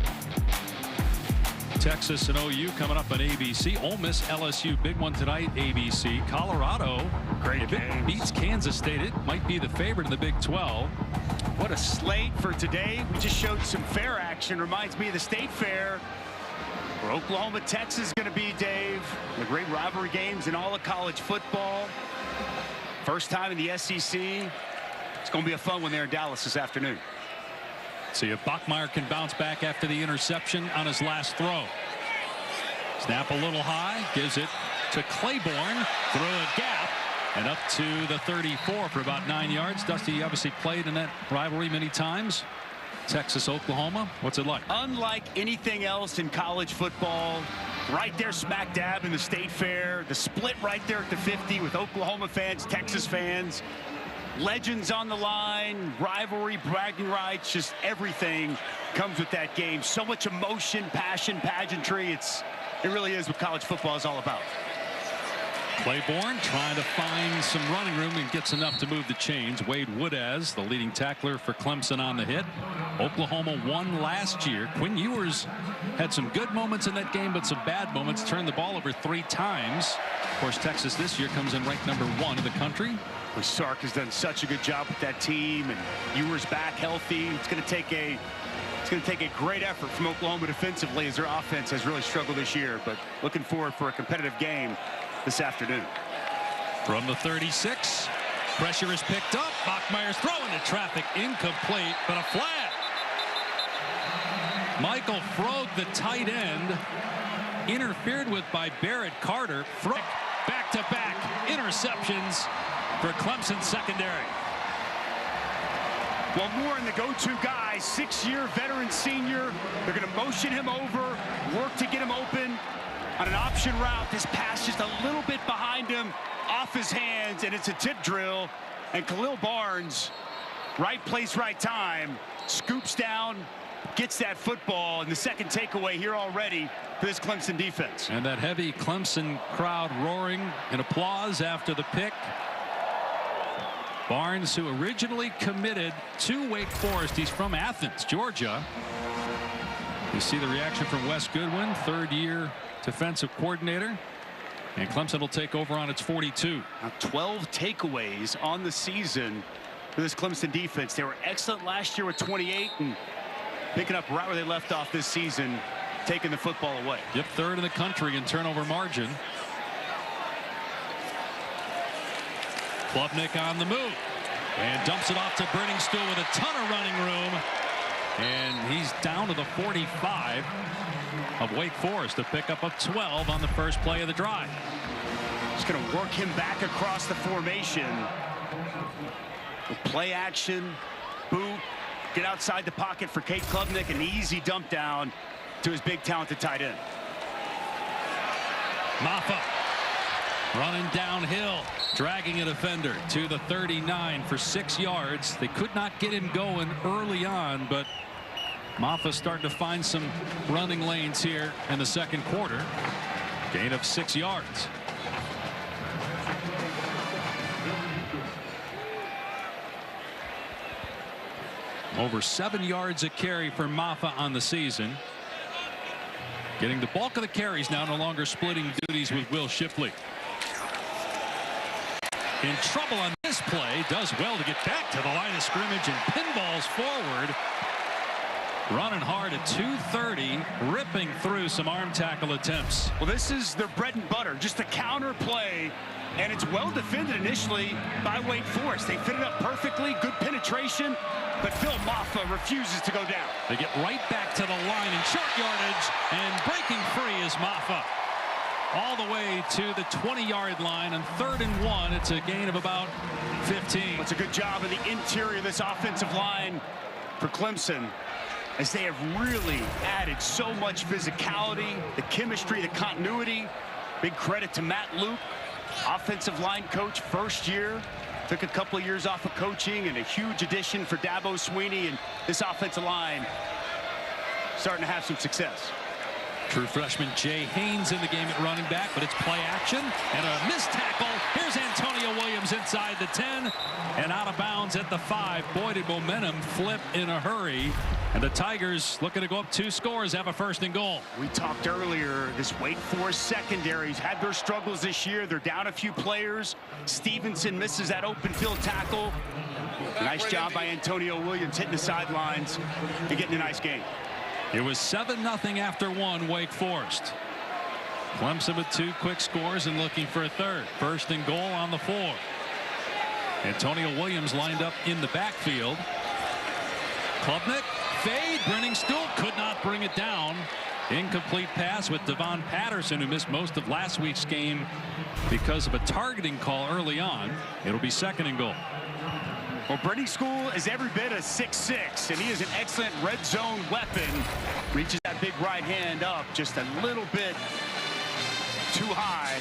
Texas and OU coming up on ABC. Ole Miss, LSU, big one tonight, ABC. Colorado, great if it beats Kansas State, it might be the favorite in the Big 12. What a slate for today. We just showed some fair action. Reminds me of the State Fair, where Oklahoma, Texas is going to be, Dave. The great rivalry games in all of college football. First time in the SEC. It's going to be a fun one there in Dallas this afternoon. See if Bachmeier can bounce back after the interception on his last throw. Snap a little high, gives it to Claiborne through a gap and up to the 34 for about 9 yards. Dusty obviously played in that rivalry many times. Texas, Oklahoma, what's it like? Unlike anything else in college football, right there smack dab in the State Fair, the split right there at the 50 with Oklahoma fans, Texas fans. Legends on the line, rivalry, bragging rights, just everything comes with that game. So much emotion, passion, pageantry. It really is what college football is all about. Claiborne trying to find some running room and gets enough to move the chains. Wade Woodaz, the leading tackler for Clemson, on the hit. Oklahoma won last year. Quinn Ewers had some good moments in that game, but some bad moments. Turned the ball over 3 times. Of course, Texas this year comes in ranked number 1 in the country. Sark has done such a good job with that team, and Ewers back healthy. It's going to take a great effort from Oklahoma defensively, as their offense has really struggled this year. But looking forward for a competitive game this afternoon. From the 36, pressure is picked up. Bachmeier's throw into traffic, incomplete, but a flag. Michael Frode, the tight end, interfered with by Barrett Carter. Back-to-back interceptions for Clemson secondary. Well, Moore and the go-to guy, 6-year veteran senior. They're going to motion him over, work to get him open on an option route. This pass just a little bit behind him, off his hands, and it's a tip drill. And Khalil Barnes, right place, right time, scoops down, gets that football, and the second takeaway here already for this Clemson defense. And that heavy Clemson crowd roaring in applause after the pick. Barnes, who originally committed to Wake Forest. He's from Athens, Georgia. You see the reaction from Wes Goodwin, 3rd-year defensive coordinator. And Clemson will take over on its 42. Now 12 takeaways on the season for this Clemson defense. They were excellent last year with 28 and picking up right where they left off this season, taking the football away. Yep, third in the country in turnover margin. Klubnik on the move and dumps it off to Brenningstool with a ton of running room. And he's down to the 45 of Wake Forest to pick up a 12 on the first play of the drive. Just going to work him back across the formation. Play action, boot, get outside the pocket for Cade Klubnik, an easy dump down to his big talented tight end. Maffa running downhill, dragging a defender to the 39 for 6 yards. They could not get him going early on, but Maffa starting to find some running lanes here in the second quarter. Gain of 6 yards. Over 7 yards a carry for Maffa on the season. Getting the bulk of the carries now, no longer splitting duties with Will Shipley. In trouble on this play, does well to get back to the line of scrimmage and pinballs forward. Running hard at 230, ripping through some arm tackle attempts. Well, this is their bread and butter, just a counter play, and it's well defended initially by Wake Forest. They fit it up perfectly, good penetration, but Phil Maffa refuses to go down. They get right back to the line in short yardage, and breaking free is Maffa. All the way to the 20-yard line on 3rd and 1. It's a gain of about 15. It's a good job of the interior of this offensive line for Clemson, as they have really added so much physicality, the chemistry, the continuity. Big credit to Matt Luke, offensive line coach, first year. Took a couple of years off of coaching, and a huge addition for Dabo Swinney, and this offensive line starting to have some success. True freshman Jay Haynes in the game at running back, but it's play action and a missed tackle. Here's Antonio Williams inside the 10 and out of bounds at the 5. Boy, did momentum flip in a hurry. And the Tigers, looking to go up 2 scores, have a 1st and goal. We talked earlier, this Wake Forest secondary's had their struggles this year. They're down a few players. Stevenson misses that open field tackle. Nice job by Antonio Williams hitting the sidelines and getting a nice game. It was 7-0 after 1, Wake Forest. Clemson with 2 quick scores and looking for a 3rd. 1st and goal on the 4. Antonio Williams lined up in the backfield. Klubnik, fade, Brenningstool could not bring it down. Incomplete pass with Devon Patterson, who missed most of last week's game because of a targeting call early on. It'll be 2nd and goal. Well, Brenningstool is every bit a 6'6", and he is an excellent red zone weapon. Reaches that big right hand up just a little bit too high.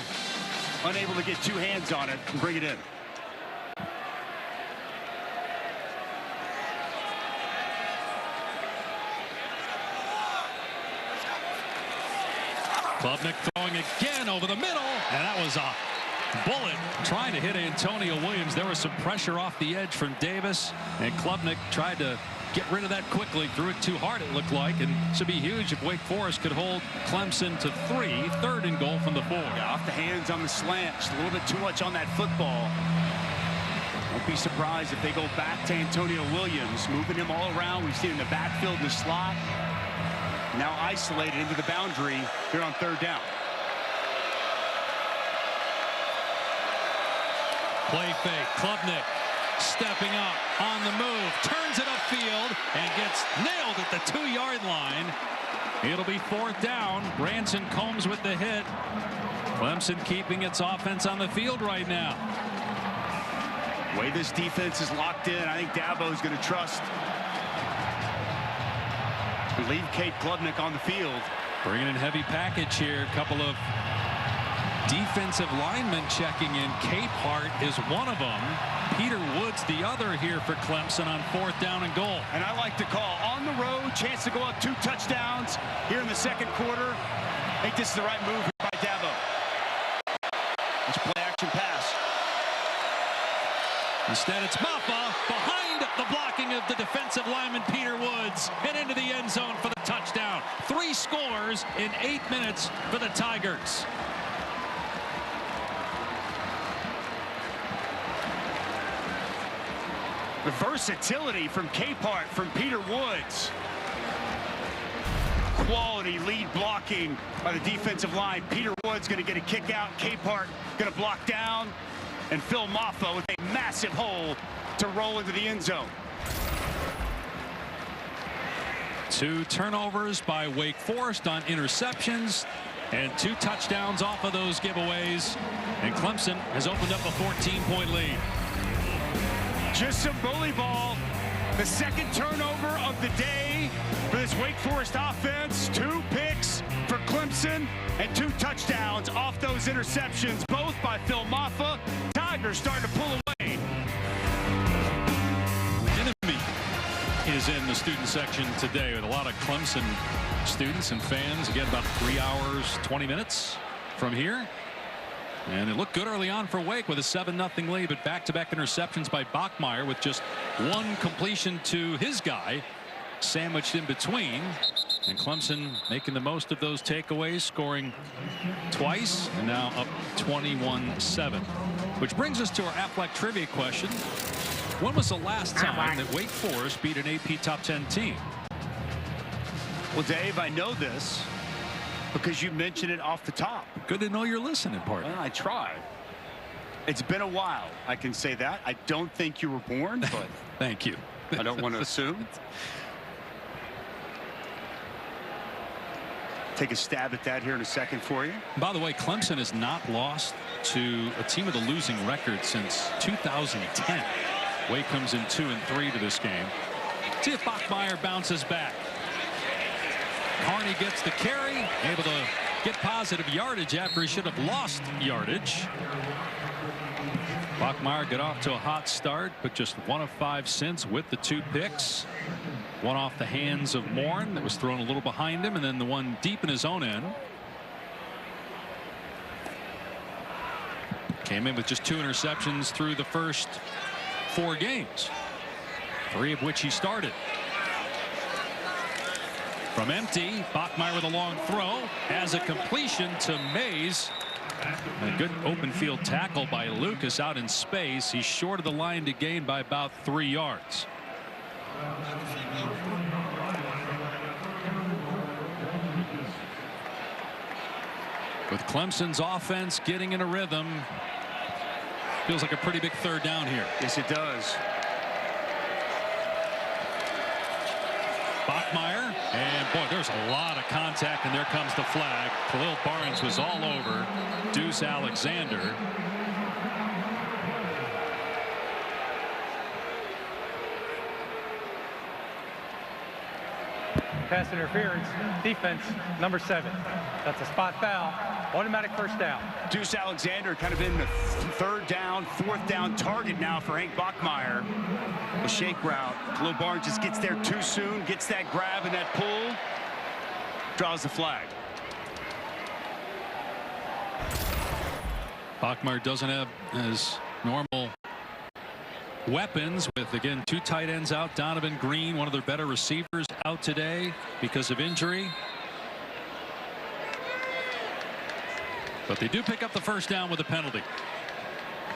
Unable to get 2 hands on it and bring it in. Klubnik throwing again over the middle, and that was a bullet trying to hit Antonio Williams. There was some pressure off the edge from Davis, and Klubnik tried to get rid of that quickly. Threw it too hard, it looked like, and should be huge if Wake Forest could hold Clemson to 3. 3rd and goal from the 4. Yeah, off the hands on the slant, just a little bit too much on that football. Don't be surprised if they go back to Antonio Williams, moving him all around. We've seen him in the backfield, in the slot. Now isolated into the boundary here on 3rd down. Play fake. Klubnik stepping up on the move, turns it upfield and gets nailed at the 2-yard line. It'll be 4th down. Branson Combs with the hit. Clemson keeping its offense on the field right now. The way this defense is locked in, I think Dabo is going to trust. Leave Cade Klubnik on the field. Bringing in heavy package here. A couple of defensive linemen checking in. Capehart is one of them. Peter Woods the other here for Clemson on 4th down and goal. And I like to call on the road, chance to go up 2 touchdowns here in the second quarter. I think this is the right move by Dabo. Let's play action pass. Instead, it's Maffa behind the blocking of the defensive lineman Peter Woods and into the end zone for the touchdown. 3 scores in 8 minutes for the Tigers. The versatility from Capehart, from Peter Woods. Quality lead blocking by the defensive line. Peter Woods going to get a kick out. Capehart going to block down. And Phil Maffa with a massive hole to roll into the end zone. 2 turnovers by Wake Forest on interceptions and 2 touchdowns off of those giveaways. And Clemson has opened up a 14-point lead. Just some bully ball. The second turnover of the day for this Wake Forest offense. 2 picks for Clemson and 2 touchdowns off those interceptions, both by Phil Maffa. Tigers starting to pull away. Enemy is in the student section today with a lot of Clemson students and fans. Again, about 3 hours, 20 minutes from here. And it looked good early on for Wake with a 7-0 lead, but back-to-back interceptions by Bachmeier with just 1 completion to his guy sandwiched in between. And Clemson making the most of those takeaways, scoring twice, and now up 21-7. Which brings us to our Aflac trivia question. When was the last time that Wake Forest beat an AP Top 10 team? Well, Dave, I know this because you mentioned it off the top. Good to know you're listening, partner. Well, I tried. It's been a while. I can say that. I don't think you were born, but thank you. I don't want to assume. Take a stab at that here in a second for you. By the way, Clemson has not lost to a team with a losing record since 2010. Wake comes in 2-3 to this game. See if Bachmeier bounces back. Carney gets the carry, able to get positive yardage after he should have lost yardage. Bachmeier got off to a hot start, but just 1 of 5 since with the 2 picks. 1 off the hands of Morin that was thrown a little behind him, and then the 1 deep in his own end. Came in with just 2 interceptions through the first 4 games, 3 of which he started. From empty, Bachmeier with a long throw, has a completion to Mays. A good open field tackle by Lucas out in space. He's short of the line to gain by about 3 yards. With Clemson's offense getting in a rhythm, feels like a pretty big 3rd down here. Yes, it does. Bachmeier, and boy, there's a lot of contact, and there comes the flag. Khalil Barnes was all over Deuce Alexander. Pass interference, defense, number 7. That's a spot foul. Automatic 1st down. Deuce Alexander kind of in the 3rd down, 4th down target now for Hank Bachmeier. A shake route. Khalil Barnes just gets there too soon, gets that grab and that pull, draws the flag. Bachmeier doesn't have his normal weapons with, again, 2 tight ends out. Donovan Green, one of their better receivers, out today because of injury. But they do pick up the 1st down with a penalty.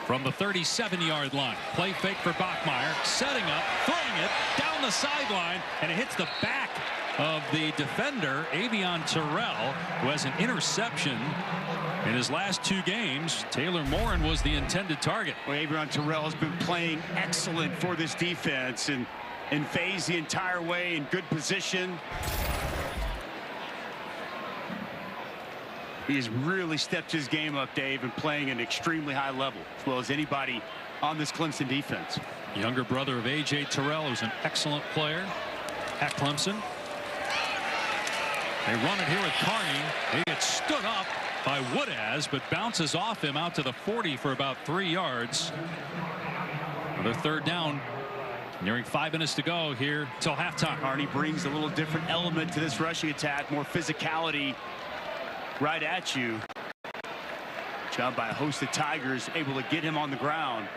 From the 37-yard line. Play fake for Bachmeier. Setting up, throwing it down the sideline, and it hits the back of the defender, Avion Terrell, who has an interception in his last 2 games. Taylor Morin was the intended target. Well, Avion Terrell has been playing excellent for this defense and phased the entire way in good position. He has really stepped his game up, Dave, and playing at an extremely high level, as well as anybody on this Clemson defense. Younger brother of A.J. Terrell, who's an excellent player at Clemson. They run it here with Carney. He gets stood up by Woodaz, but bounces off him out to the 40 for about 3 yards. Another 3rd down. Nearing 5 minutes to go here till halftime. Carney brings a little different element to this rushing attack, more physicality right at you. Job by a host of Tigers, able to get him on the ground.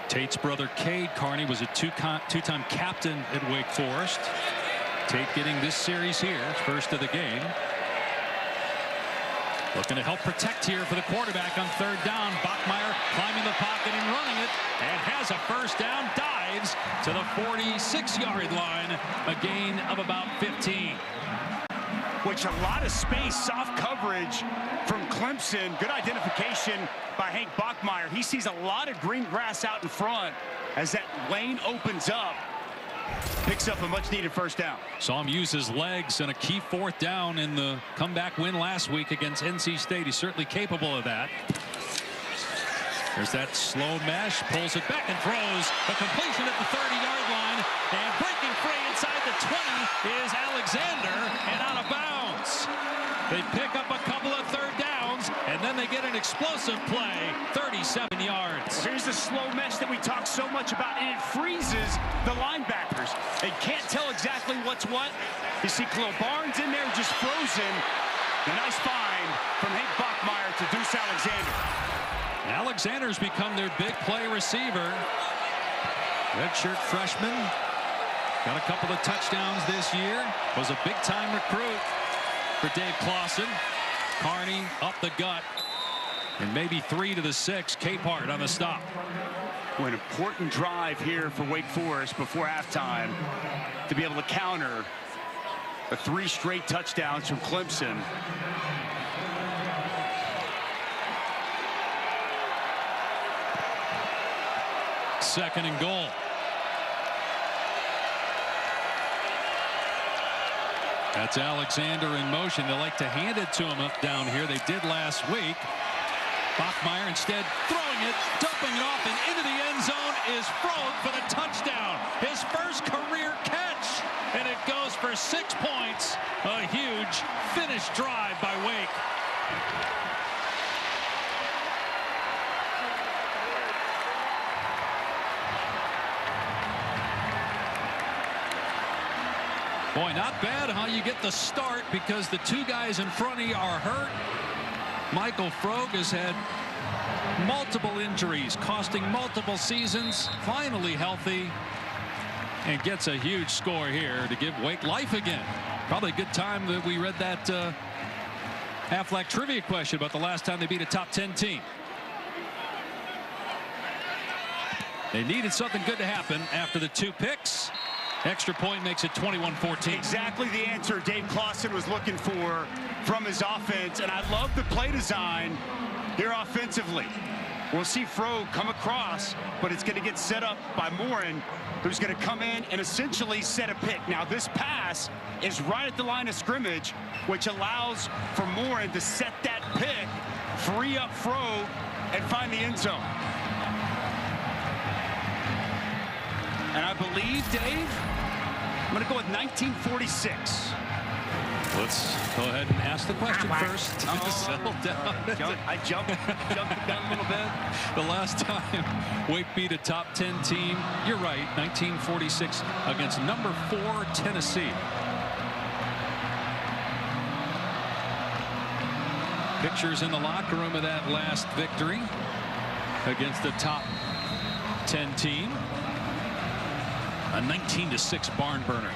Tate's brother Cade Carney was a two-time captain at Wake Forest. Tate getting this series here, 1st of the game. Looking to help protect here for the quarterback on third down. Bachmeier climbing the pocket and running it, and has a first down. Dives to the 46-yard line, a gain of about 15. Which a lot of space, soft coverage from Clemson. Good identification by Hank Bachmeier. He sees a lot of green grass out in front as that lane opens up. Picks up a much-needed first down. Saw him use his legs in a key fourth down in the comeback win last week against NC State. He's certainly capable of that. There's that slow mesh, pulls it back and throws a completion at the 30-yard line, and breaking free inside the 20 is Alexander, and out of bounds. They pick up a couple of third downs, and then they get an explosive play, 37 yards. Here's the slow mesh that we talk so much about, and it freezes the linebackers. They can't tell exactly what's what. You see Khalil Barnes in there just frozen. A nice find from Hank Bachmeier to Deuce Alexander. Alexander's become their big play receiver. Redshirt freshman. Got a couple of touchdowns this year. Was a big-time recruit for Dave Clawson. Carney up the gut. And maybe 3 to the 6. Capehart on the stop. An important drive here for Wake Forest before halftime to be able to counter the 3 straight touchdowns from Clemson. Second and goal. That's Alexander in motion. They like to hand it to him up down here. They did last week. Bachmeier instead throwing it, dumping it off, and into the end zone is Frogue for the touchdown. His first career catch, and it goes for 6 points. A huge finish drive by Wake. Boy, not bad how you get the start because the 2 guys in front of you are hurt. Michael Frogue has had multiple injuries, costing multiple seasons, finally healthy, and gets a huge score here to give Wake life again. Probably a good time that we read that Aflac trivia question about the last time they beat a top 10 team. They needed something good to happen after the 2 picks. Extra point makes it 21-14. Exactly the answer Dave Clawson was looking for from his offense, and I love the play design here offensively. We'll see Frogue come across, but it's going to get set up by Morin, who's going to come in and essentially set a pick. Now, this pass is right at the line of scrimmage, which allows for Morin to set that pick, free up Frogue, and find the end zone. And I believe, Dave, I'm going to go with 1946. Let's go ahead and ask the question first. Settle down. I jumped down a little bit. The last time Wake beat a top 10 team, you're right, 1946 against number 4 Tennessee. Pictures in the locker room of that last victory against the top 10 team. A 19-6 barn burner.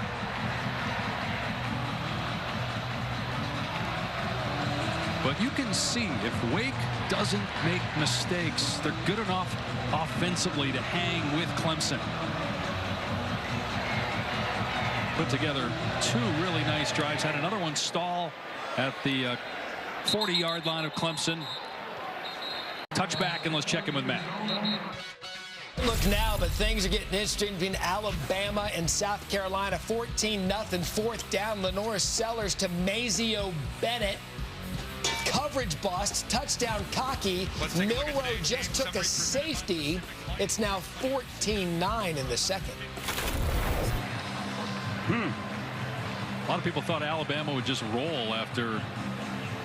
But you can see if Wake doesn't make mistakes, they're good enough offensively to hang with Clemson. Put together 2 really nice drives. Had another one stall at the 40-yard line of Clemson. Touchback, and let's check in with Matt. Look now, but things are getting interesting between Alabama and South Carolina. 14-0, fourth down. Lenore Sellers to Mazio Bennett. Coverage bust, touchdown cocky. Milroe just took a safety. It's now 14-9 in the second. A lot of people thought Alabama would just roll after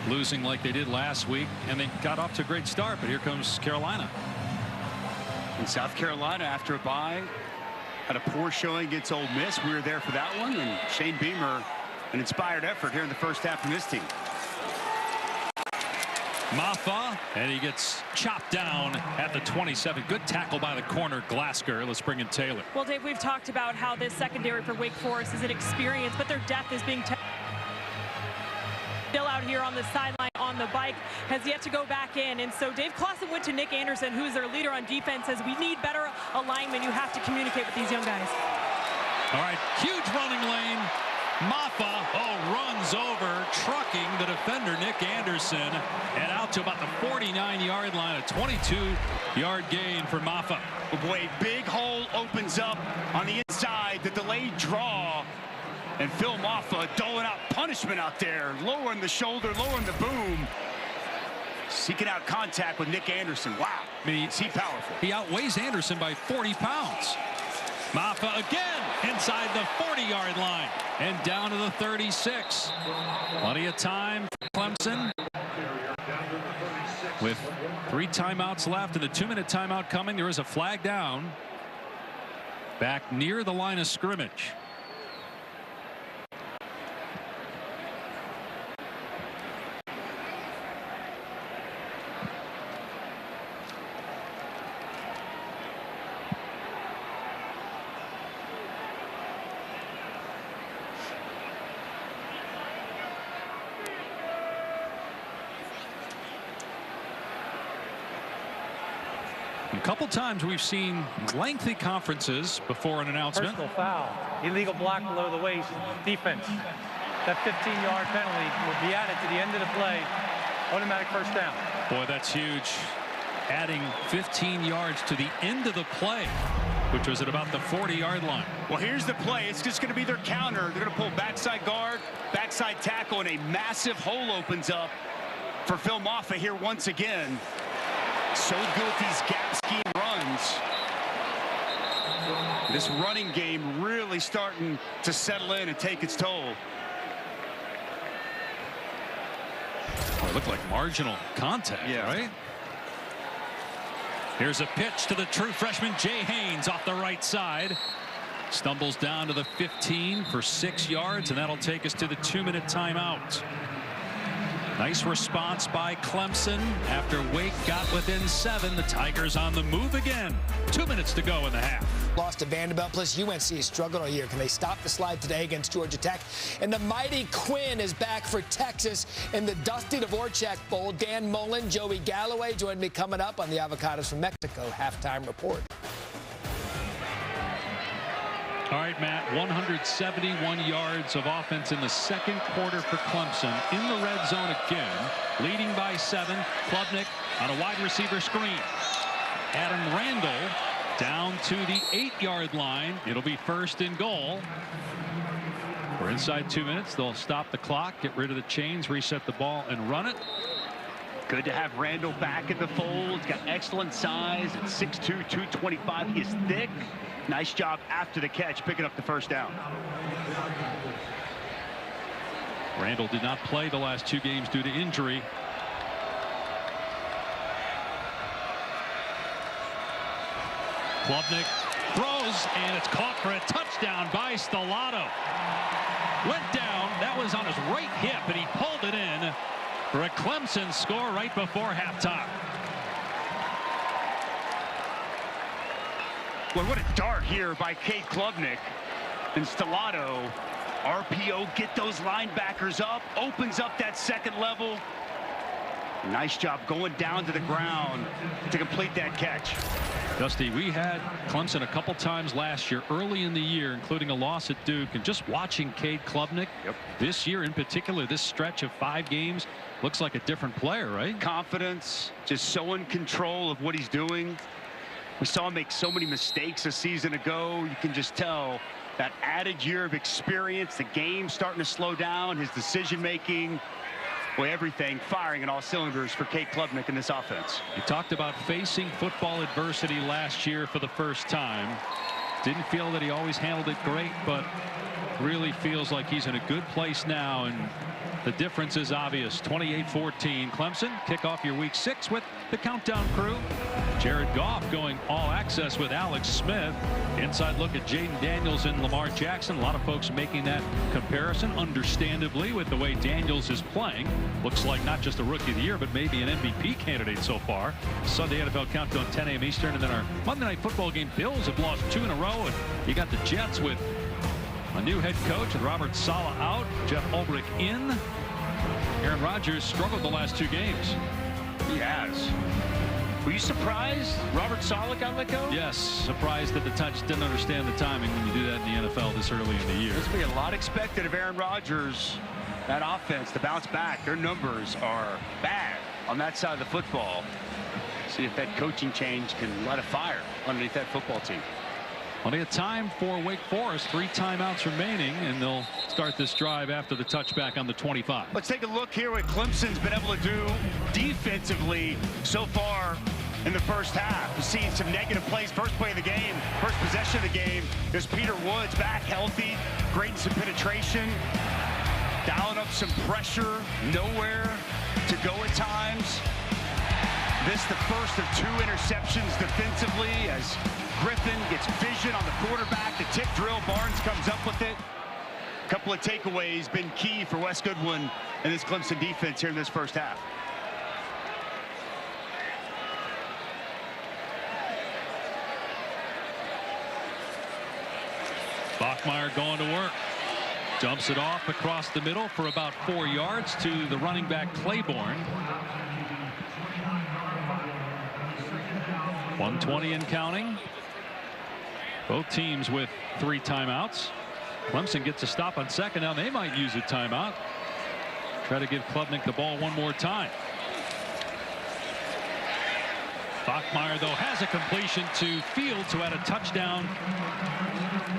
losing like they did last week, and they got off to a great start, but here comes Carolina. In South Carolina, after a bye, had a poor showing against Ole Miss. We were there for that one, and Shane Beamer, an inspired effort here in the first half from this team. Maffa, and he gets chopped down at the 27. Good tackle by the corner, Glasgow. Let's bring in Taylor. Well, Dave, we've talked about how this secondary for Wake Forest is an experience, but their depth is being still out here on the sideline on the bike, has yet to go back in. And so Dave Clawson went to Nick Anderson, who is their leader on defense, says we need better alignment. You have to communicate with these young guys. All right, huge running lane. Maffa, runs over, trucking the defender, Nick Anderson, and out to about the 49-yard line, a 22-yard gain for Maffa. Oh boy, big hole opens up on the inside, the delayed draw, and Phil Maffa doling out punishment out there, lowering the shoulder, lowering the boom, seeking out contact with Nick Anderson. Wow, I mean, is he powerful. He outweighs Anderson by 40 pounds. Maffa again inside the 40-yard line and down to the 36. Plenty of time for Clemson with 3 timeouts left and the 2-minute timeout coming. There is a flag down back near the line of scrimmage. A couple times we've seen lengthy conferences before an announcement. Personal foul. Illegal block below the waist. Defense. That 15-yard penalty will be added to the end of the play. Automatic first down. Boy, that's huge. Adding 15 yards to the end of the play, which was at about the 40-yard line. Well, here's the play. It's just going to be their counter. They're going to pull backside guard, backside tackle, and a massive hole opens up for Phil Maffa here once again. So good with these gap scheme runs. This running game really starting to settle in and take its toll. Oh, it looked like marginal contact, right? Here's a pitch to the true freshman Jay Haynes off the right side. Stumbles down to the 15 for 6 yards, and that'll take us to the 2-minute timeout. Nice response by Clemson after Wake got within 7. The Tigers on the move again. 2 minutes to go in the half. Lost to Vanderbilt, plus UNC has struggled all year. Can they stop the slide today against Georgia Tech? And the mighty Quinn is back for Texas in the Dusty Dvorak Bowl. Dan Mullen, Joey Galloway join me coming up on the Avocados from Mexico halftime report. All right, Matt, 171 yards of offense in the second quarter for Clemson. In the red zone again, leading by 7. Klubnik on a wide receiver screen. Adam Randall down to the 8-yard line. It'll be 1st and goal. We're inside 2 minutes. They'll stop the clock, get rid of the chains, reset the ball, and run it. Good to have Randall back in the fold. He's got excellent size at 6'2", 225. He is thick. Nice job after the catch, picking up the first down. Randall did not play the last 2 games due to injury. Klubnik throws, and it's caught for a touchdown by Stellato. Went down. That was on his right hip, and he pulled it in for a Clemson score right before halftime. Well, what a dart here by Cade Klubnik. And Stellato, RPO, get those linebackers up, opens up that second level. Nice job going down to the ground to complete that catch. Dusty, we had Clemson a couple times last year, early in the year, including a loss at Duke, and just watching Cade Klubnik this year in particular, this stretch of 5 games, looks like a different player, right? Confidence, just so in control of what he's doing. We saw him make so many mistakes a season ago. You can just tell that added year of experience, the game starting to slow down, his decision making, boy, everything firing in all cylinders for Cade Klubnik in this offense. You talked about facing football adversity last year for the first time. Didn't feel that he always handled it great, but really feels like he's in a good place now, and the difference is obvious. 28-14 Clemson. Kick off your week 6 with the countdown crew. Jared Goff going all access with Alex Smith. Inside look at Jaden Daniels and Lamar Jackson. A lot of folks making that comparison, understandably, with the way Daniels is playing. Looks like not just a rookie of the year, but maybe an MVP candidate so far. Sunday NFL countdown 10 a.m. Eastern, and then our Monday night football game. Bills have lost 2 in a row, and you got the Jets with a new head coach and Robert Saleh out, Jeff Ulbrich in. Aaron Rodgers struggled the last 2 games. He has. Were you surprised Robert Saleh got let go? Yes, surprised that the touch didn't understand the timing when you do that in the NFL this early in the year. There's going to be a lot expected of Aaron Rodgers. That offense to bounce back. Their numbers are bad on that side of the football. See if that coaching change can light a fire underneath that football team. Plenty of time for Wake Forest. 3 timeouts remaining, and they'll start this drive after the touchback on the 25. Let's take a look here what Clemson's been able to do defensively so far in the first half. We've seen some negative plays. First play of the game, first possession of the game. There's Peter Woods back healthy, creating some penetration, dialing up some pressure, nowhere to go at times. This the first of 2 interceptions defensively as Griffin gets vision on the quarterback. The tip drill, Barnes comes up with it. A couple of takeaways been key for Wes Goodwin and this Clemson defense here in this first half. Bachmeier going to work. Dumps it off across the middle for about 4 yards to the running back Claiborne. 1:20 and counting. Both teams with 3 timeouts. Clemson gets a stop on second down. They might use a timeout. Try to give Klubnik the ball one more time. Bachmeier, though, has a completion to Fields, who had a touchdown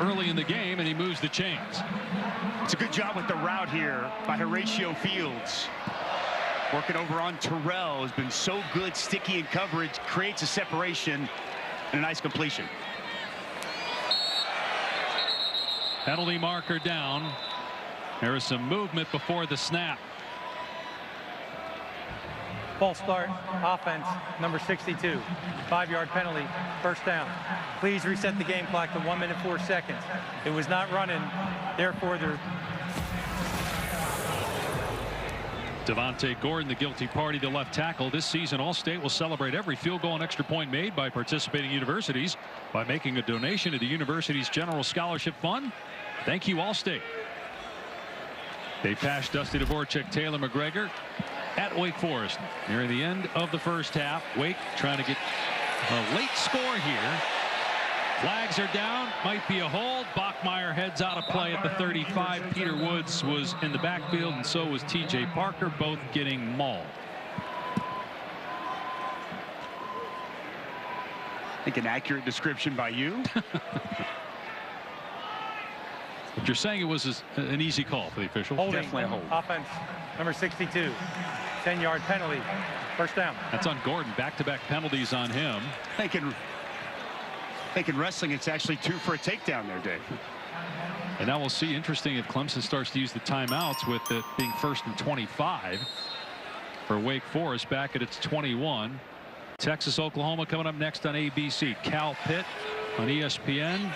early in the game, and he moves the chains. It's a good job with the route here by Horatio Fields. Working over on Terrell, has been so good, sticky in coverage, creates a separation, and a nice completion. Penalty marker down. There is some movement before the snap. False start, offense, number 62. 5-yard penalty, first down. Please reset the game clock to 1 minute 4 seconds. It was not running, therefore they're... Devontae Gordon, the guilty party, the left tackle. This season, All-State will celebrate every field goal and extra point made by participating universities by making a donation to the university's General Scholarship Fund. Thank you, All-State. They pass Dusty Dvorak, Taylor McGregor at Wake Forest. Nearing the end of the first half. Wake trying to get a late score here. Flags are down. Might be a hold. Bachmeier heads out of play at the 35. Peter Woods was in the backfield, and so was T.J. Parker, both getting mauled. I think an accurate description by you. But you're saying it was an easy call for the official. Holding, definitely a hold. Offense, number 62. 10-yard penalty, first down. That's on Gordon. Back-to-back penalties on him. Thinking wrestling, it's actually 2 for a takedown there, Dave. And now we'll see. Interesting if Clemson starts to use the timeouts, with it being 1st and 25 for Wake Forest back at its 21. Texas, Oklahoma coming up next on ABC. Cal Pitt on ESPN.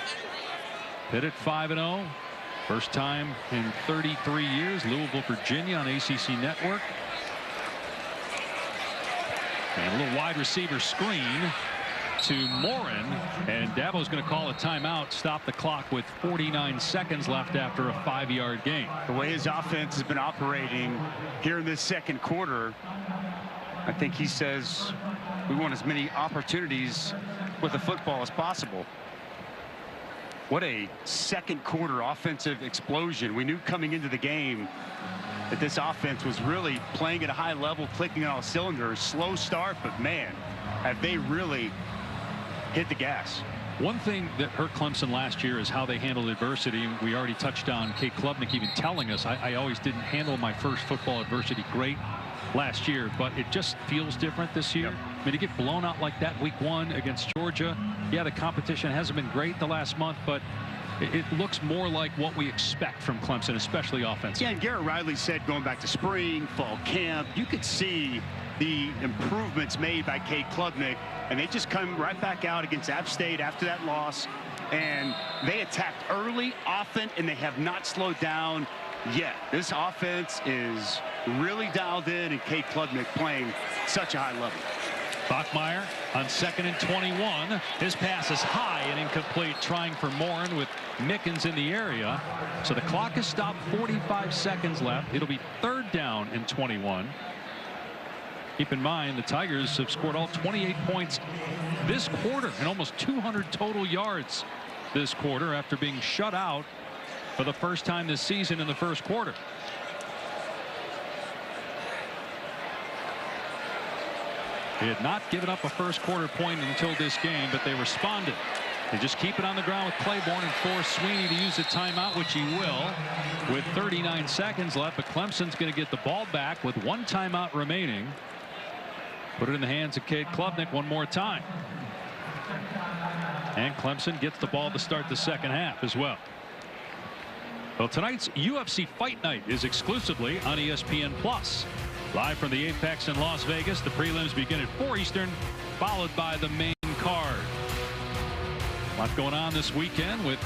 Pitt at 5-0. First time in 33 years. Louisville, Virginia on ACC Network. And a little wide receiver screen to Morin, and Dabo's going to call a timeout, stop the clock with 49 seconds left after a 5-yard gain. The way his offense has been operating here in this second quarter, I think he says we want as many opportunities with the football as possible. What a second quarter offensive explosion. We knew coming into the game that this offense was really playing at a high level, clicking on all cylinders. Slow start, but man, have they really hit the gas. One thing that hurt Clemson last year is how they handled adversity. We already touched on Kate Klubnik even telling us, I always didn't handle my first football adversity great last year, but it just feels different this year. Yep. I mean, to get blown out like that week 1 against Georgia, yeah, the competition hasn't been great the last month, but it looks more like what we expect from Clemson, especially offensively. Yeah, and Garrett Riley said going back to spring, fall camp, you could see the improvements made by Kate Klubnik, and they just come right back out against App State after that loss, and they attacked early, often, and they have not slowed down yet. This offense is really dialed in, and Kate Klubnik playing such a high level. Bachmeier on 2nd and 21. His pass is high and incomplete, trying for Morin with Mickens in the area. So the clock is stopped, 45 seconds left. It'll be 3rd down and 21. Keep in mind the Tigers have scored all 28 points this quarter and almost 200 total yards this quarter after being shut out for the first time this season in the first quarter. They had not given up a first quarter point until this game, but they responded. They just keep it on the ground with Claiborne and force Sweeney to use a timeout, which he will, with 39 seconds left. But Clemson's going to get the ball back with 1 timeout remaining. Put it in the hands of Cade Klubnik one more time. And Clemson gets the ball to start the second half as well. Well, tonight's UFC Fight Night is exclusively on ESPN+. Live from the Apex in Las Vegas, the prelims begin at 4 Eastern, followed by the main card. A lot going on this weekend with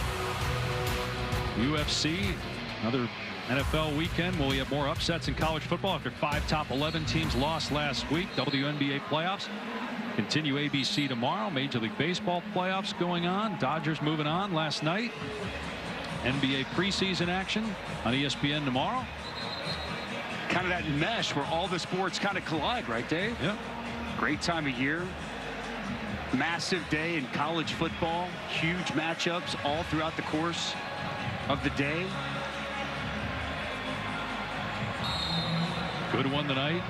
UFC, another NFL weekend. Will we have more upsets in college football after 5 top 11 teams lost last week? WNBA playoffs continue ABC tomorrow. Major League Baseball playoffs going on. Dodgers moving on last night. NBA preseason action on ESPN tomorrow. Kind of that mesh where all the sports kind of collide, right, Dave? Yeah. Great time of year. Massive day in college football. Huge matchups all throughout the course of the day. Good one tonight.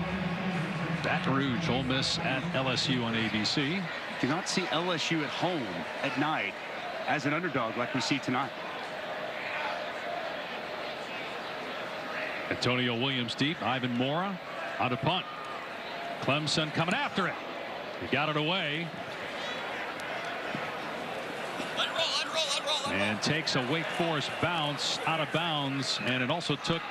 Baton Rouge, Ole Miss at LSU on ABC. Do not see LSU at home at night as an underdog like we see tonight. Antonio Williams deep. Ivan Mora on a punt. Clemson coming after it. He got it away. And takes a Wake Forest bounce out of bounds. And it also took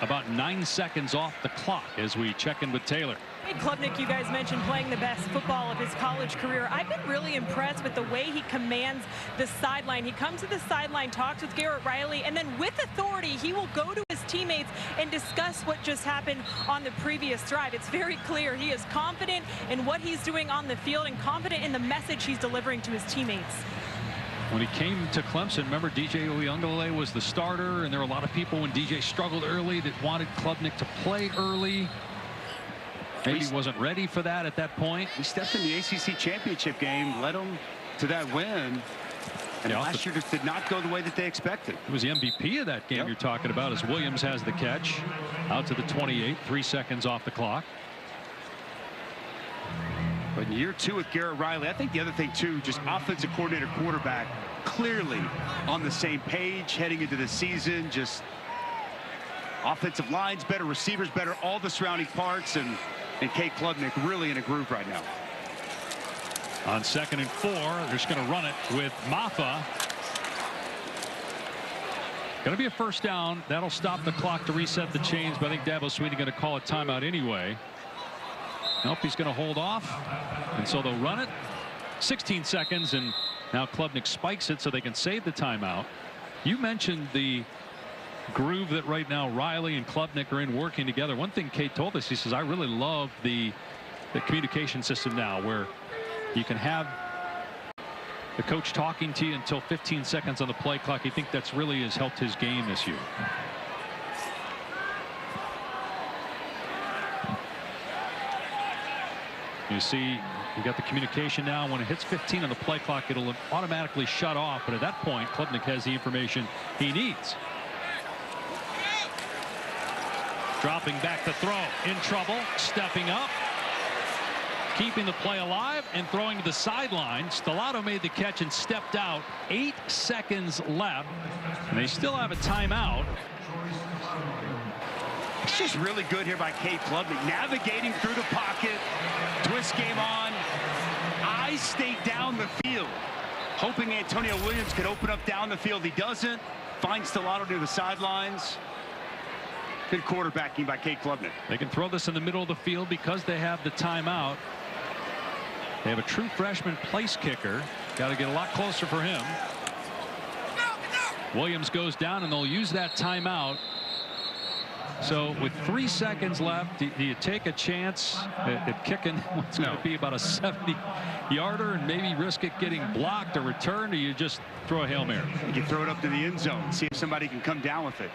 about 9 seconds off the clock as we check in with Taylor. Cade Klubnik, you guys mentioned playing the best football of his college career. I've been really impressed with the way he commands the sideline. He comes to the sideline, talks with Garrett Riley, and then with authority, he will go to his teammates and discuss what just happened on the previous drive. It's very clear he is confident in what he's doing on the field and confident in the message he's delivering to his teammates. When he came to Clemson, remember DJ Uyunglele was the starter, and there were a lot of people when DJ struggled early that wanted Klubnik to play early. Maybe he wasn't ready for that at that point. He stepped in the ACC championship game, led them to that win. And last year just did not go the way that they expected. It was the MVP of that game you're talking about as Williams has the catch out to the 28, 3 seconds off the clock. But in year 2 with Garrett Riley, I think the other thing too, just offensive coordinator, quarterback, clearly on the same page heading into the season. Just offensive lines better, receivers better, all the surrounding parts, and Cade Klubnik really in a groove right now. On 2nd and 4, they're just going to run it with Maffa. Going to be a first down. That'll stop the clock to reset the chains, but I think Dabo Swinney going to call a timeout anyway. Nope, he's going to hold off, and so they'll run it. 16 seconds, and now Klubnik spikes it so they can save the timeout. You mentioned the groove that right now Riley and Klubnik are in working together. One thing Cade told us, he says, I really love the communication system now where you can have the coach talking to you until 15 seconds on the play clock. You think that's really has helped his game this year. You see, you got the communication now. When it hits 15 on the play clock, it'll automatically shut off. But at that point, Klubnik has the information he needs. Dropping back to throw. In trouble. Stepping up. Keeping the play alive and throwing to the sideline. Stellato made the catch and stepped out. 8 seconds left. And they still have a timeout. It's just really good here by Cade Klubnik, navigating through the pocket. Twist game on. Eyes stay down the field. Hoping Antonio Williams could open up down the field. He doesn't. Finds Stellato near the sidelines. Good quarterbacking by Cade Klubnik. They can throw this in the middle of the field because they have the timeout. They have a true freshman place kicker. Got to get a lot closer for him. Williams goes down, and they'll use that timeout So with 3 seconds left, do you take a chance at kicking what's going to be about a 70-yarder and maybe risk it getting blocked or returned, or you just throw a Hail Mary? You throw it up to the end zone, see if somebody can come down with it.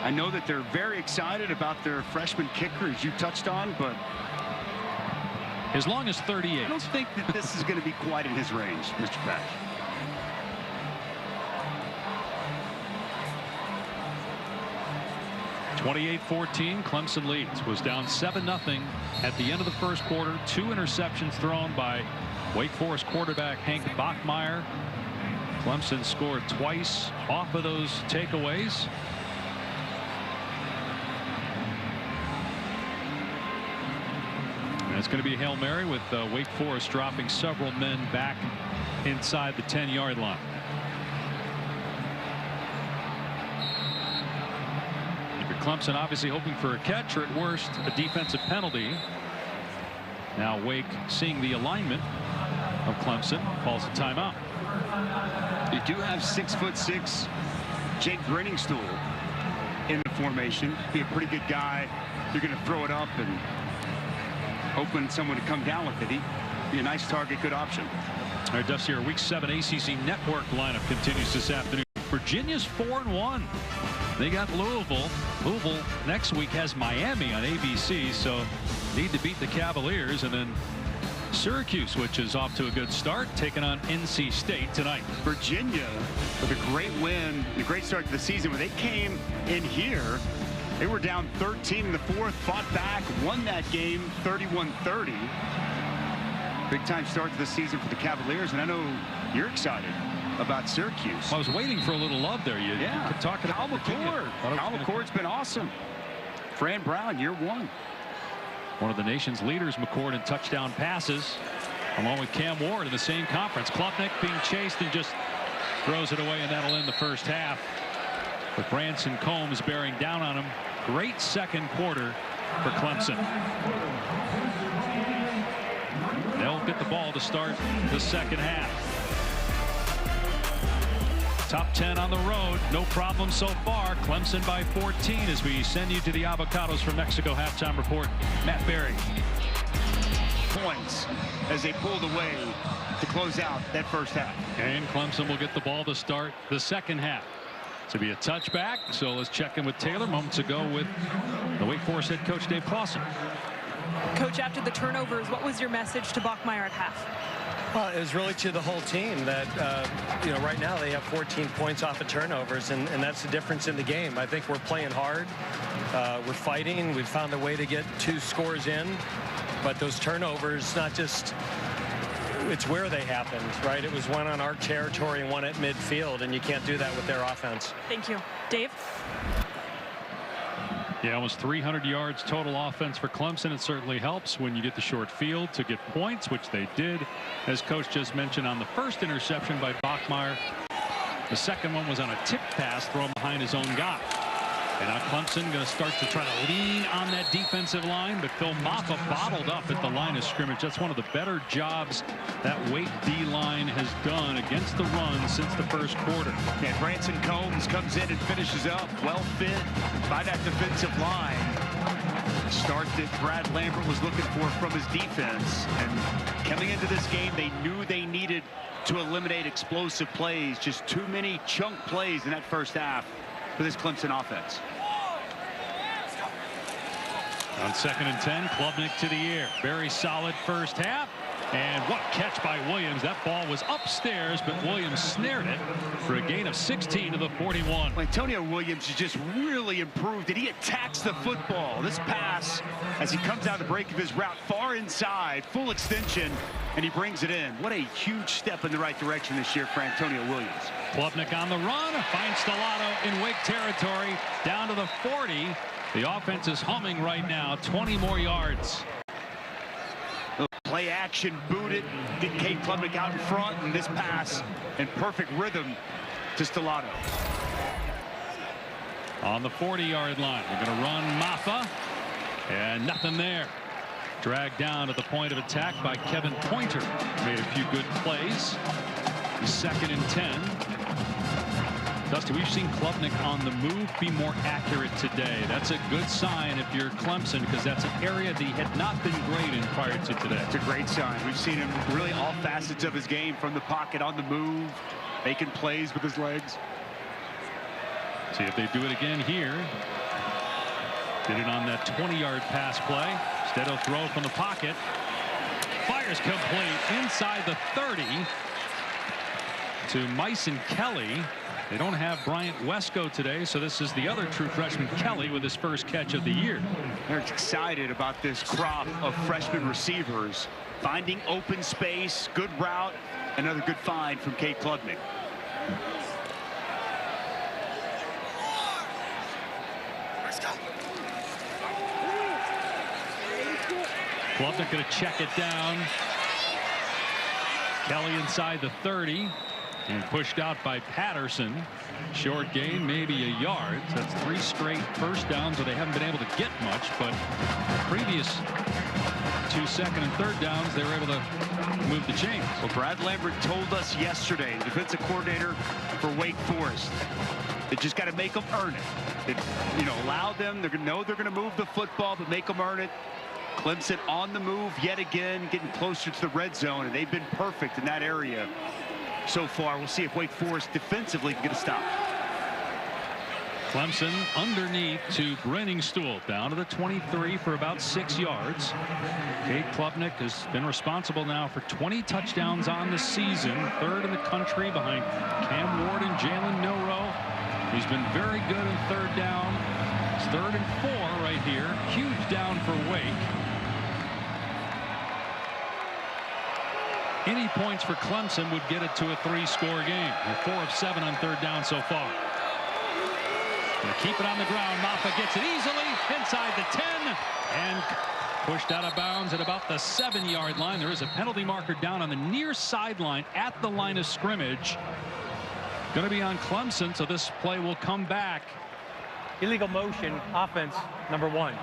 I know that they're very excited about their freshman kicker, as you touched on, but as long as 38. I don't think that this is going to be quite in his range, Mr. Pack. (28-14). Clemson leads. Was down 7-0 at the end of the first quarter. 2 interceptions thrown by Wake Forest quarterback Hank Bachmeier. Clemson scored twice off of those takeaways. And it's going to be a Hail Mary with Wake Forest dropping several men back inside the 10-yard line. Clemson obviously hoping for a catch, or at worst a defensive penalty. Now Wake, seeing the alignment of Clemson, calls a timeout. You do have 6'6" Jake Grinningstool in the formation. Be a pretty good guy. You're going to throw it up and hoping someone to come down with it. He'd be a nice target, good option. All right, Dusty, our Week 7 ACC Network lineup continues this afternoon. Virginia's 4-1. They got Louisville. Louisville next week has Miami on ABC, so need to beat the Cavaliers. And then Syracuse, which is off to a good start, taking on NC State tonight. Virginia with a great win, a great start to the season. When they came in here, they were down 13 in the fourth, fought back, won that game 31-30. Big time start to the season for the Cavaliers, and I know you're excited about Syracuse. I was waiting for a little love there. You could talk about Kyle McCord's been awesome. Fran Brown, year 1. One of the nation's leaders, McCord, in touchdown passes, along with Cam Ward in the same conference. Klubnik being chased and just throws it away, and that'll end the first half. With Branson Combs bearing down on him. Great second quarter for Clemson. They'll get the ball to start the second half. Top 10 on the road. No problem so far. Clemson by 14 as we send you to the Avocados from Mexico halftime report. Matt Berry. Points as they pulled away to close out that first half. And Clemson will get the ball to start the second half. To be a touchback. So let's check in with Taylor moments ago with the Wake Forest head coach Dave Clawson. Coach, after the turnovers, what was your message to Bachmeier at half? Well, it was really to the whole team that, right now they have 14 points off of turnovers, and that's the difference in the game. I think we're playing hard. We're fighting. We've found a way to get 2 scores in. But those turnovers, not just, it's where they happened, right? It was one on our territory and one at midfield, and you can't do that with their offense. Thank you. Dave? Yeah, almost 300 yards total offense for Clemson. It certainly helps when you get the short field to get points, which they did, as Coach just mentioned on the first interception by Bachmeier. The second one was on a tip pass thrown behind his own guy. And now Clemson going to start to try to lean on that defensive line, but Phil Maffa bottled up at the line of scrimmage. That's one of the better jobs that Wake D-line has done against the run since the first quarter. And Branson Combs comes in and finishes up, well fit by that defensive line. Start that Brad Lambert was looking for from his defense. And coming into this game, they knew they needed to eliminate explosive plays. Just too many chunk plays in that first half for this Clemson offense. On 2nd and 10, Klubnik to the air. Very solid first half. And what catch by Williams. That ball was upstairs, but Williams snared it for a gain of 16 to the 41. Antonio Williams has just really improved, and he attacks the football. This pass, as he comes down the break of his route, far inside, full extension, and he brings it in. What a huge step in the right direction this year for Antonio Williams. Klubnik on the run, finds Stellato in Wake territory, down to the 40. The offense is humming right now, 20 more yards. Play action, boot it, get Kate Klubnik out in front, and this pass in perfect rhythm to Stellato. On the 40-yard line, they're going to run Maffa, and nothing there. Dragged down at the point of attack by Kevin Pointer. Made a few good plays. 2nd and 10. Dusty, we've seen Klubnik on the move be more accurate today. That's a good sign if you're Clemson, because that's an area that he had not been great in prior to today. It's a great sign. We've seen him really all facets of his game, from the pocket, on the move, making plays with his legs. See if they do it again here. Did it on that 20-yard pass play. Instead of throw from the pocket. Fires complete inside the 30 to Myson Kelly. They don't have Bryant Wesco today, so this is the other true freshman, Kelly, with his first catch of the year. They're excited about this crop of freshman receivers. Finding open space, good route, another good find from Cade Klubnik. Klubnik going to check it down. Kelly inside the 30 and pushed out by Patterson. Short gain, maybe a yard. That's 3 straight first downs where they haven't been able to get much, but previous 2 second and third downs, they were able to move the chains. Well, Brad Lambert told us yesterday, the defensive coordinator for Wake Forest, they just got to make them earn it. Allow them. They're going to know they're going to move the football, but make them earn it. Clemson on the move yet again, getting closer to the red zone, and they've been perfect in that area so far. We'll see if Wake Forest defensively can get a stop. Clemson underneath to Brenningstool, down to the 23 for about 6 yards. Cade Klubnik has been responsible now for 20 touchdowns on the season, 3rd in the country behind Cam Ward and Jalen Milroe. He's been very good in 3rd down. It's 3rd and 4 right here. Huge down for Wake. Any points for Clemson would get it to a 3-score game. They're 4 of 7 on 3rd down so far. Gonna keep it on the ground. Maffa gets it easily inside the 10 and pushed out of bounds at about the 7-yard line. There is a penalty marker down on the near sideline at the line of scrimmage. Going to be on Clemson, so this play will come back. Illegal motion, offense, number 1.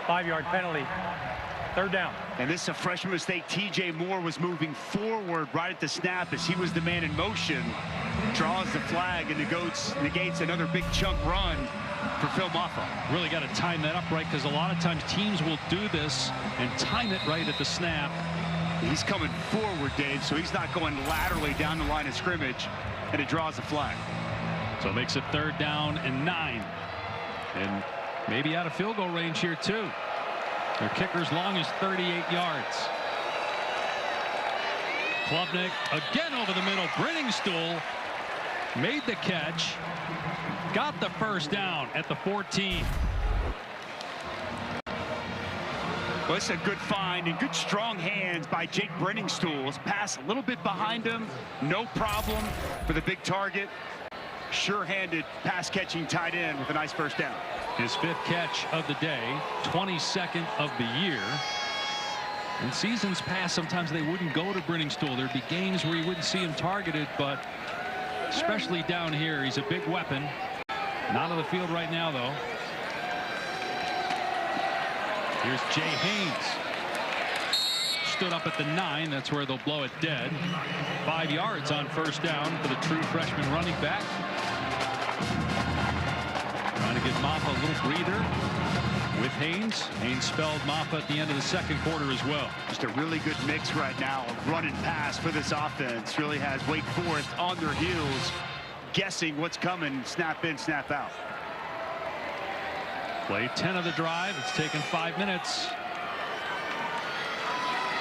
5-yard penalty. 3rd down. And this is a freshman mistake. TJ Moore was moving forward right at the snap as he was the man in motion. Draws the flag and negates another big chunk run for Phil Maffa. Really got to time that up right, because a lot of times teams will do this and time it right at the snap. He's coming forward, Dave, so he's not going laterally down the line of scrimmage, and it draws a flag. So it makes it 3rd down and 9. And maybe out of field goal range here too. Their kicker's long as 38 yards. Klubnik again over the middle. Brenningstool made the catch. Got the first down at the 14. Well, it's a good find and good strong hands by Jake Brenningstool. His pass a little bit behind him. No problem for the big target. Sure-handed pass-catching tight end with a nice first down. His 5th catch of the day, 22nd of the year. In seasons past, sometimes they wouldn't go to Brenningstool. There'd be games where you wouldn't see him targeted, but especially down here, he's a big weapon. Not on the field right now, though. Here's Jay Haynes. Stood up at the 9. That's where they'll blow it dead. 5 yards on first down for the true freshman running back. Trying to give Maffa a little breather with Haynes. Haynes spelled Maffa at the end of the 2nd quarter as well. Just a really good mix right now of run and pass for this offense. Really has Wake Forest on their heels, guessing what's coming, snap in, snap out. Play 10 of the drive. It's taken 5 minutes.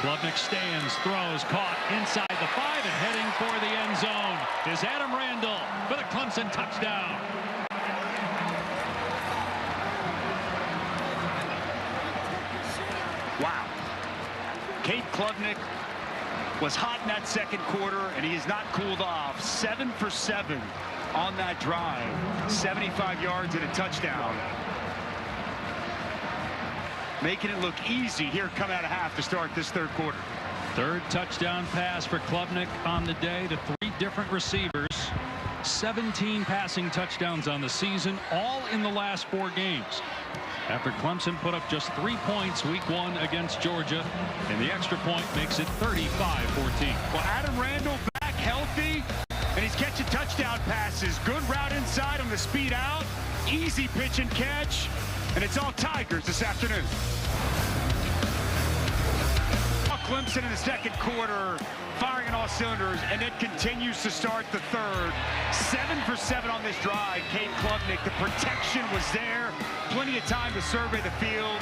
Klubnik stands, throws, caught inside the 5, and heading for the end zone is Adam Randall for the Clemson touchdown. Wow. Cade Klubnik was hot in that 2nd quarter, and he has not cooled off. 7 for 7 on that drive. 75 yards and a touchdown. Making it look easy here coming out of half to start this 3rd quarter. 3rd touchdown pass for Klubnik on the day to 3 different receivers. 17 passing touchdowns on the season, all in the last 4 games. After Clemson put up just 3 points week 1 against Georgia, and the extra point makes it 35-14. Well, Adam Randall back healthy, and And he's catching touchdown passes. Good route inside on the speed out. Easy pitch and catch. And it's all Tigers this afternoon. Clemson in the second quarter, firing on all cylinders, and then continues to start the third. 7 for 7 on this drive. Cade Klubnik, the protection was there. Plenty of time to survey the field.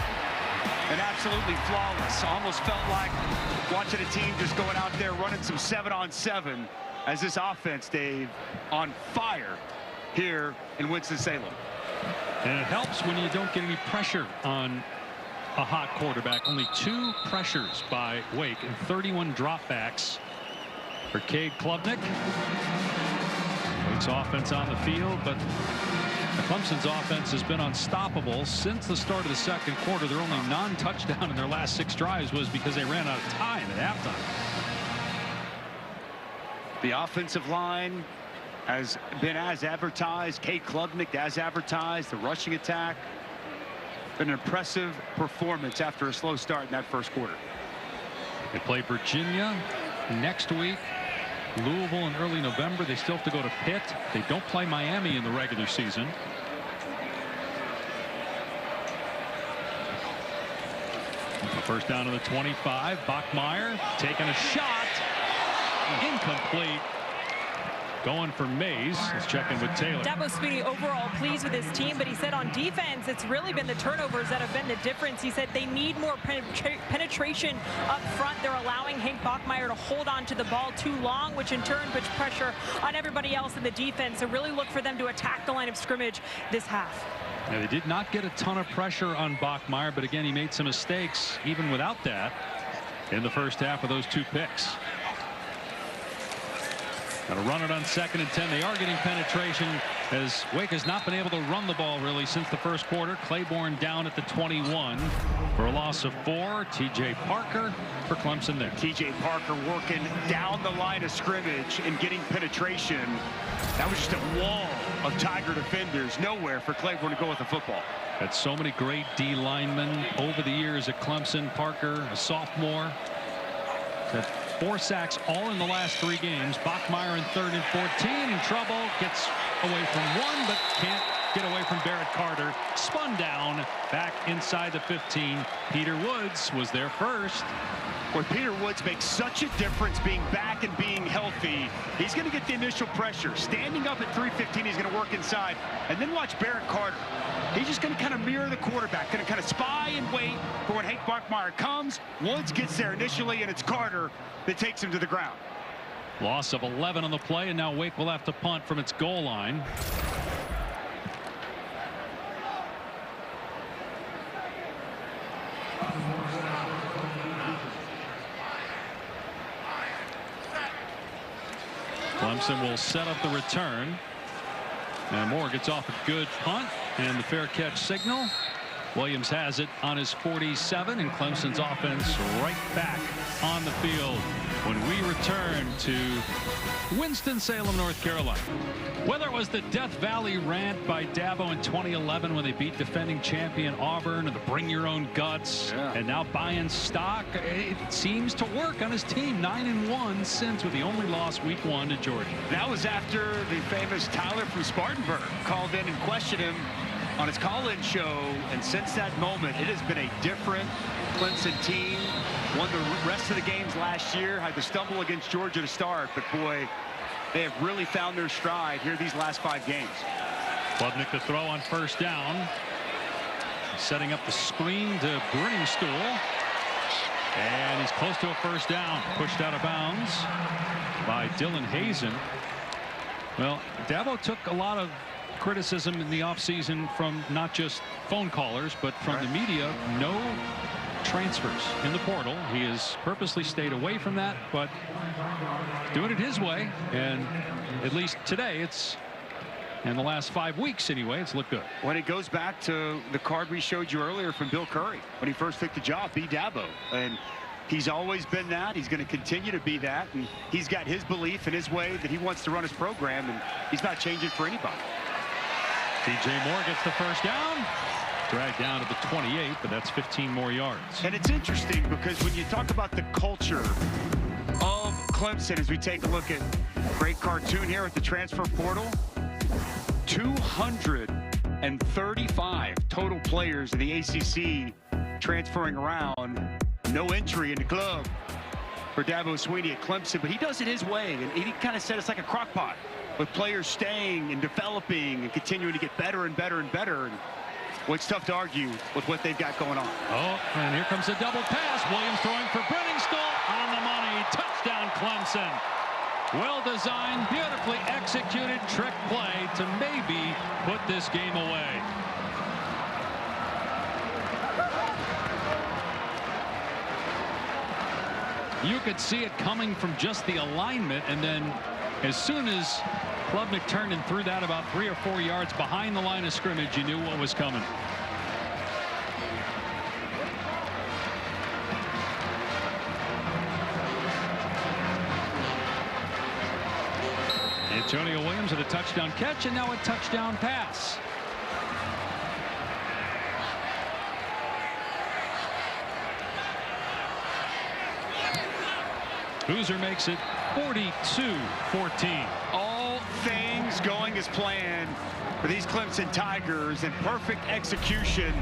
And absolutely flawless. Almost felt like watching a team just going out there running some 7-on-7 as this offense, Dave, on fire here in Winston-Salem. And it helps when you don't get any pressure on a hot quarterback. Only 2 pressures by Wake and 31 dropbacks for Cade Klubnik. Wake's offense on the field, but Clemson's offense has been unstoppable since the start of the second quarter. Their only non-touchdown in their last 6 drives was because they ran out of time at halftime. The offensive line has been as advertised. Cade Klubnik as advertised. The rushing attack. An impressive performance after a slow start in that first quarter. They play Virginia next week, Louisville in early November. They still have to go to Pitt. They don't play Miami in the regular season. First down to the 25. Bachmeier taking a shot. Incomplete. Going for Mays. Let's check in with Taylor. Dabo Swinney overall pleased with his team, but he said on defense it's really been the turnovers that have been the difference. He said they need more penetration up front. They're allowing Hank Bachmeier to hold on to the ball too long, which in turn puts pressure on everybody else in the defense. So really look for them to attack the line of scrimmage this half. Yeah, they did not get a ton of pressure on Bachmeier, but again, he made some mistakes even without that in the first half of those 2 picks. Got to run it on 2nd and 10. They are getting penetration as Wake has not been able to run the ball really since the first quarter. Claiborne down at the 21 for a loss of 4. TJ Parker for Clemson there. TJ Parker working down the line of scrimmage and getting penetration. That was just a wall of Tiger defenders. Nowhere for Claiborne to go with the football. Had so many great D linemen over the years at Clemson. Parker, a sophomore. Had 4 sacks all in the last 3 games. Bachmeier in 3rd and 14 in trouble. Gets away from 1 but can't get away from Barrett Carter. Spun down back inside the 15. Peter Woods was there first. Boy, Peter Woods makes such a difference being back and being healthy. He's going to get the initial pressure. Standing up at 315, he's going to work inside. And then watch Barrett Carter. He's just going to kind of mirror the quarterback, going to kind of spy and wait for when Hank Bachmeier comes. Woods gets there initially, and it's Carter that takes him to the ground. Loss of 11 on the play, and now Wake will have to punt from its goal line. Clemson will set up the return. And Moore gets off a good punt and the fair catch signal. Williams has it on his 47, and Clemson's offense right back on the field when we return to Winston-Salem, North Carolina. Whether it was the Death Valley rant by Dabo in 2011 when they beat defending champion Auburn, or the bring your own guts, and now buying stock, it seems to work on his team. 9-1 since, with the only loss week 1 to Georgia. That was after the famous Tyler from Spartanburg called in and questioned him on his call-in show, and since that moment it has been a different Clemson team. Won the rest of the games last year, had to stumble against Georgia to start, but boy, they have really found their stride here these last 5 games. Klubnik to throw on first down, setting up the screen to Briningstool, and he's close to a first down. Pushed out of bounds by Dylan Hazen. Well, Dabo took a lot of criticism in the offseason from not just phone callers, but from the media. No transfers in the portal. He has purposely stayed away from that, but doing it his way. And at least today, it's in the last 5 weeks anyway, it's looked good. When it goes back to the card we showed you earlier from Bill Curry when he first took the job, be Dabo, and he's always been that. He's going to continue to be that, and he's got his belief and his way that he wants to run his program, and he's not changing for anybody. DJ Moore gets the first down. Dragged down to the 28, but that's 15 more yards. And it's interesting because when you talk about the culture of Clemson, as we take a look at Great cartoon here at the transfer portal. 235 total players in the ACC transferring around. No entry in the club for Dabo Swinney at Clemson, but he does it his way, and he kind of said it's like a crock pot with players staying and developing and continuing to get better and better and better. And well, it's tough to argue with what they've got going on. Oh, and here comes a double pass. Williams throwing for Brenningstool on the money. Touchdown, Clemson. Well designed, beautifully executed trick play to maybe put this game away. You could see it coming from just the alignment, and then as soon as Klubnik turned and threw that about 3 or 4 yards behind the line of scrimmage, you knew what was coming. Antonio Williams with a touchdown catch, and now a touchdown pass. Boozer makes it 42-14. All things going as planned for these Clemson Tigers, and perfect execution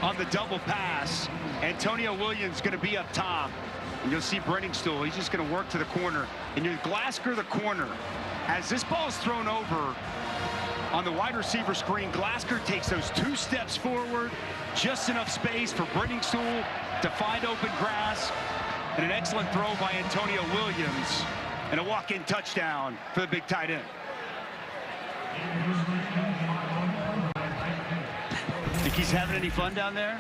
on the double pass. Antonio Williams going to be up top, and you'll see Brenningstool. He's just going to work to the corner, and you're Glasgow the corner. As this ball is thrown over on the wide receiver screen, Glasgow takes those 2 steps forward, just enough space for Brenningstool to find open grass, and an excellent throw by Antonio Williams, and a walk-in touchdown for the big tight end. Think he's having any fun down there?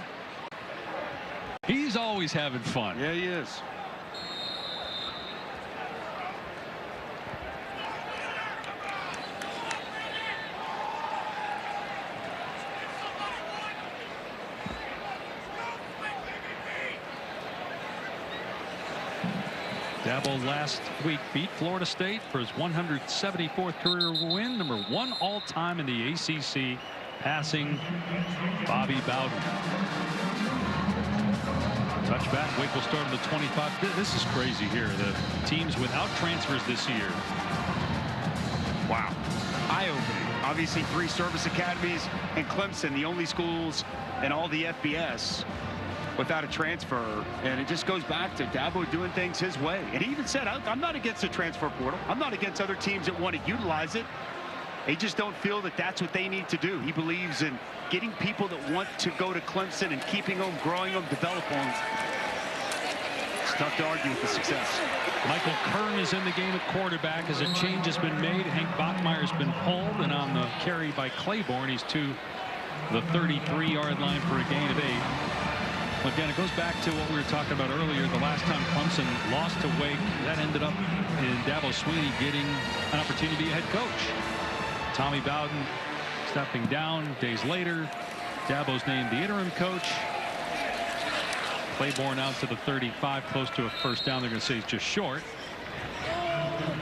He's always having fun. Yeah, he is. Dabo last week beat Florida State for his 174th career win, number 1 all-time in the ACC, passing Bobby Bowden. Touchback. Wake will start on the 25. This is crazy here. The teams without transfers this year. Wow. Eye-opening. Obviously 3 service academies, and Clemson, the only schools in all the FBS without a transfer, and it just goes back to Dabo doing things his way. And he even said, I'm not against the transfer portal. I'm not against other teams that want to utilize it. They just don't feel that that's what they need to do. He believes in getting people that want to go to Clemson and keeping them, growing them, developing them. It's tough to argue with the success. Michael Kern is in the game at quarterback as a change has been made. Hank Bachmeier's been pulled, and on the carry by Claiborne, he's to the 33-yard line for a gain of 8. Again, it goes back to what we were talking about earlier. The last time Clemson lost to Wake, that ended up in Dabo Swinney getting an opportunity to be a head coach. Tommy Bowden stepping down days later. Dabo's named the interim coach. Claiborne out to the 35, close to a first down. They're going to say he's just short.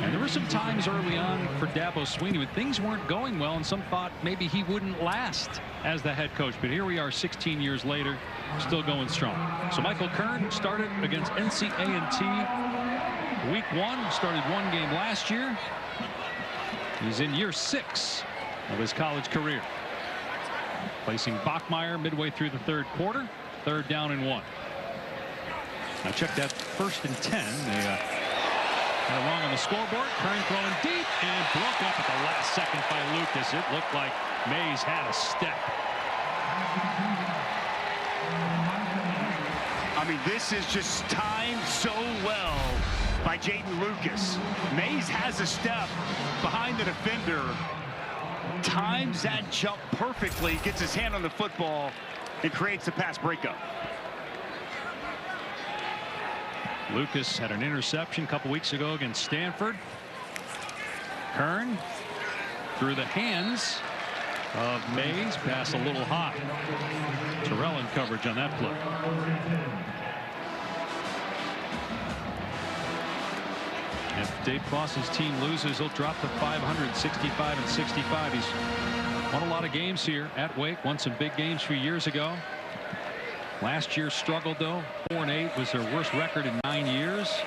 And there were some times early on for Dabo Swinney when things weren't going well, and some thought maybe he wouldn't last as the head coach. But here we are 16 years later, still going strong. So Michael Kern started against NC A&T week 1, started 1 game last year. He's in year 6 of his college career. Placing Bachmeier midway through the 3rd quarter, 3rd down and 1. Now check that 1st and 10. They got it wrong on the scoreboard. Kern throwing deep and broke up at the last second by Lucas. It looked like Mays had a step. I mean, this is just timed so well by Jaden Lucas. Mays has a step behind the defender. Times that jump perfectly, gets his hand on the football, and creates the pass breakup. Lucas had an interception a couple weeks ago against Stanford. Kern through the hands of Mays. Pass a little high. Terrell in coverage on that play. If Dave Foss's team loses, he'll drop to 565 and 65. He's won a lot of games here at Wake. Won some big games a few years ago. Last year struggled though. 4-8 was their worst record in 9 years.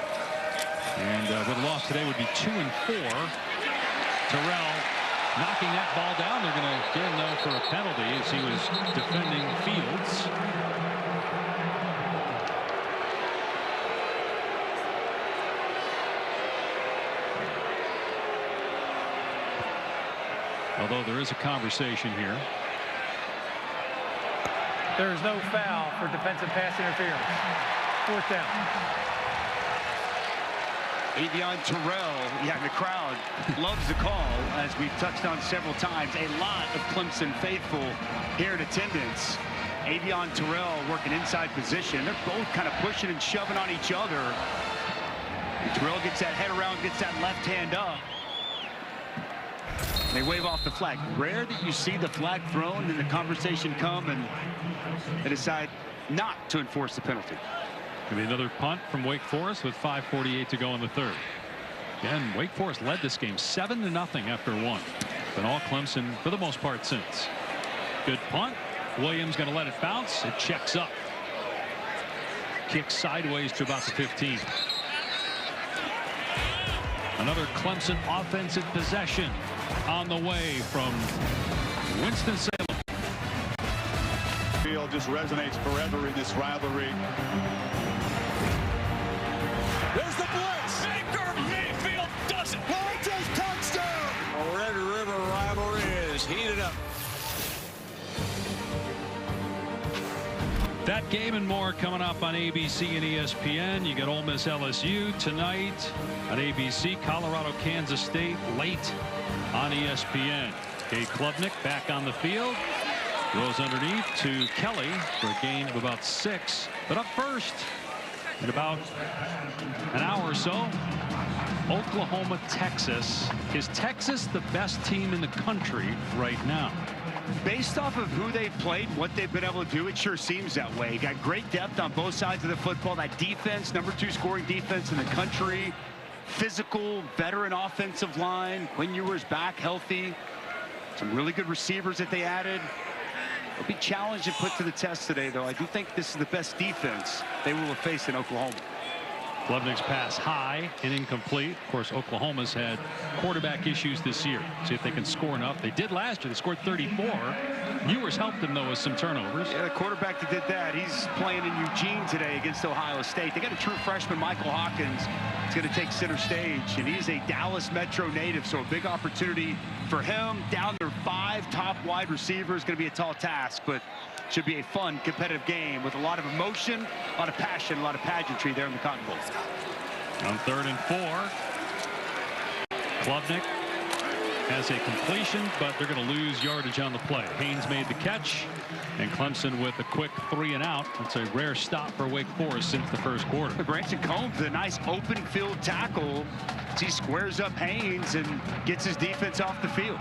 And with a loss today would be 2 and 4. Terrell knocking that ball down. They're going to get him though for a penalty as he was defending Fields. Although there is a conversation here. There is no foul for defensive pass interference. 4th down. Avion Terrell, yeah, the crowd loves the call, as we've touched on several times. A lot of Clemson faithful here in attendance. Avion Terrell working inside position. They're both kind of pushing and shoving on each other. And Terrell gets that head around, gets that left hand up. They wave off the flag. Rare that you see the flag thrown and the conversation come and they decide not to enforce the penalty. Gonna be another punt from Wake Forest with 5:48 to go in the 3rd. Again, Wake Forest led this game 7-0 after 1. Been all Clemson for the most part since. Good punt. Williams going to let it bounce. It checks up. Kicks sideways to about the 15. Another Clemson offensive possession on the way from Winston-Salem. Field just resonates forever in this rivalry. There's the blitz. Baker Mayfield does it. Rogers touchdown. The Red River rivalry is heated up. That game and more coming up on ABC and ESPN. You get Ole Miss LSU tonight on ABC. Colorado Kansas State late on ESPN. Kate Klubnik back on the field. Goes underneath to Kelly for a gain of about 6. But up first in about an hour or so, Oklahoma, Texas. Is Texas the best team in the country right now? Based off of who they've played, what they've been able to do, it sure seems that way. Got great depth on both sides of the football. That defense, #2 scoring defense in the country. Physical, veteran offensive line. Quinn Ewers back healthy. Some really good receivers that they added. They'll be challenged and put to the test today, though. I do think this is the best defense they will have faced in Oklahoma. Klubnik's pass high and incomplete. Of course, Oklahoma's had quarterback issues this year. See if they can score enough. They did last year. They scored 34. Ewers helped them, though, with some turnovers. Yeah, the quarterback that did that, he's playing in Eugene today against Ohio State. They got a true freshman, Michael Hawkins. He's going to take center stage, and he's a Dallas Metro native, so a big opportunity for him. Down their 5 top wide receivers, going to be a tall task, but should be a fun, competitive game with a lot of emotion, a lot of passion, a lot of pageantry there in the Cotton Bowl. On 3rd and 4, Klubnik has a completion, but they're going to lose yardage on the play. Haynes made the catch, and Clemson with a quick 3 and out. That's a rare stop for Wake Forest since the first quarter. Branson Combs, a nice open field tackle. He squares up Haynes and gets his defense off the field.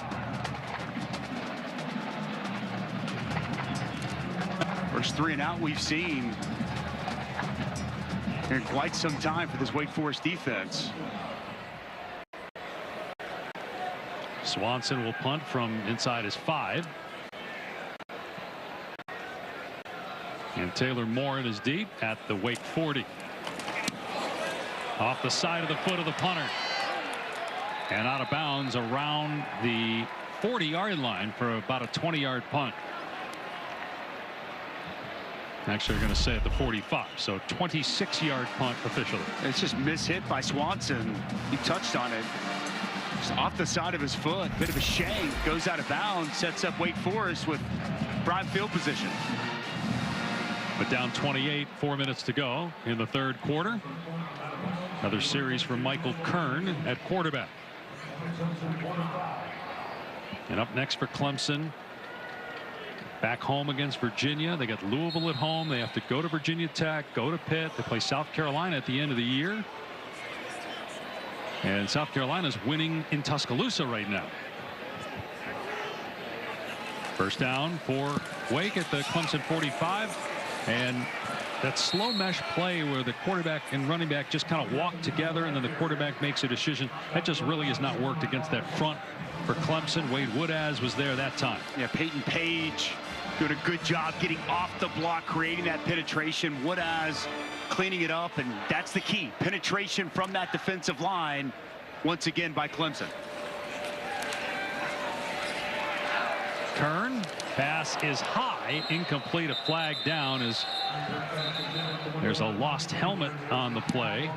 First 3 and out we've seen in quite some time for this Wake Forest defense. Swanson will punt from inside his 5. And Taylor Morin is deep at the Wake 40. Off the side of the foot of the punter. And out of bounds around the 40-yard line for about a 20-yard punt. Actually, they're going to say at the 45, so 26-yard punt officially. It's just mishit by Swanson. He touched on it. Just off the side of his foot, bit of a shank, goes out of bounds, sets up Wake Forest with prime field position. But down 28, 4 minutes to go in the 3rd quarter. Another series for Michael Kern at quarterback. And up next for Clemson, back home against Virginia. They got Louisville at home. They have to go to Virginia Tech, go to Pitt. They play South Carolina at the end of the year. And South Carolina's winning in Tuscaloosa right now. First down for Wake at the Clemson 45. And that slow mesh play where the quarterback and running back just kind of walk together and then the quarterback makes a decision, that just really has not worked against that front for Clemson. Wade Woodaz was there that time. Yeah, Peyton Page doing a good job getting off the block, creating that penetration. Woodaz cleaning it up, and that's the key. Penetration from that defensive line once again by Clemson. Kern, pass is high, incomplete, a flag down as there's a lost helmet on the play.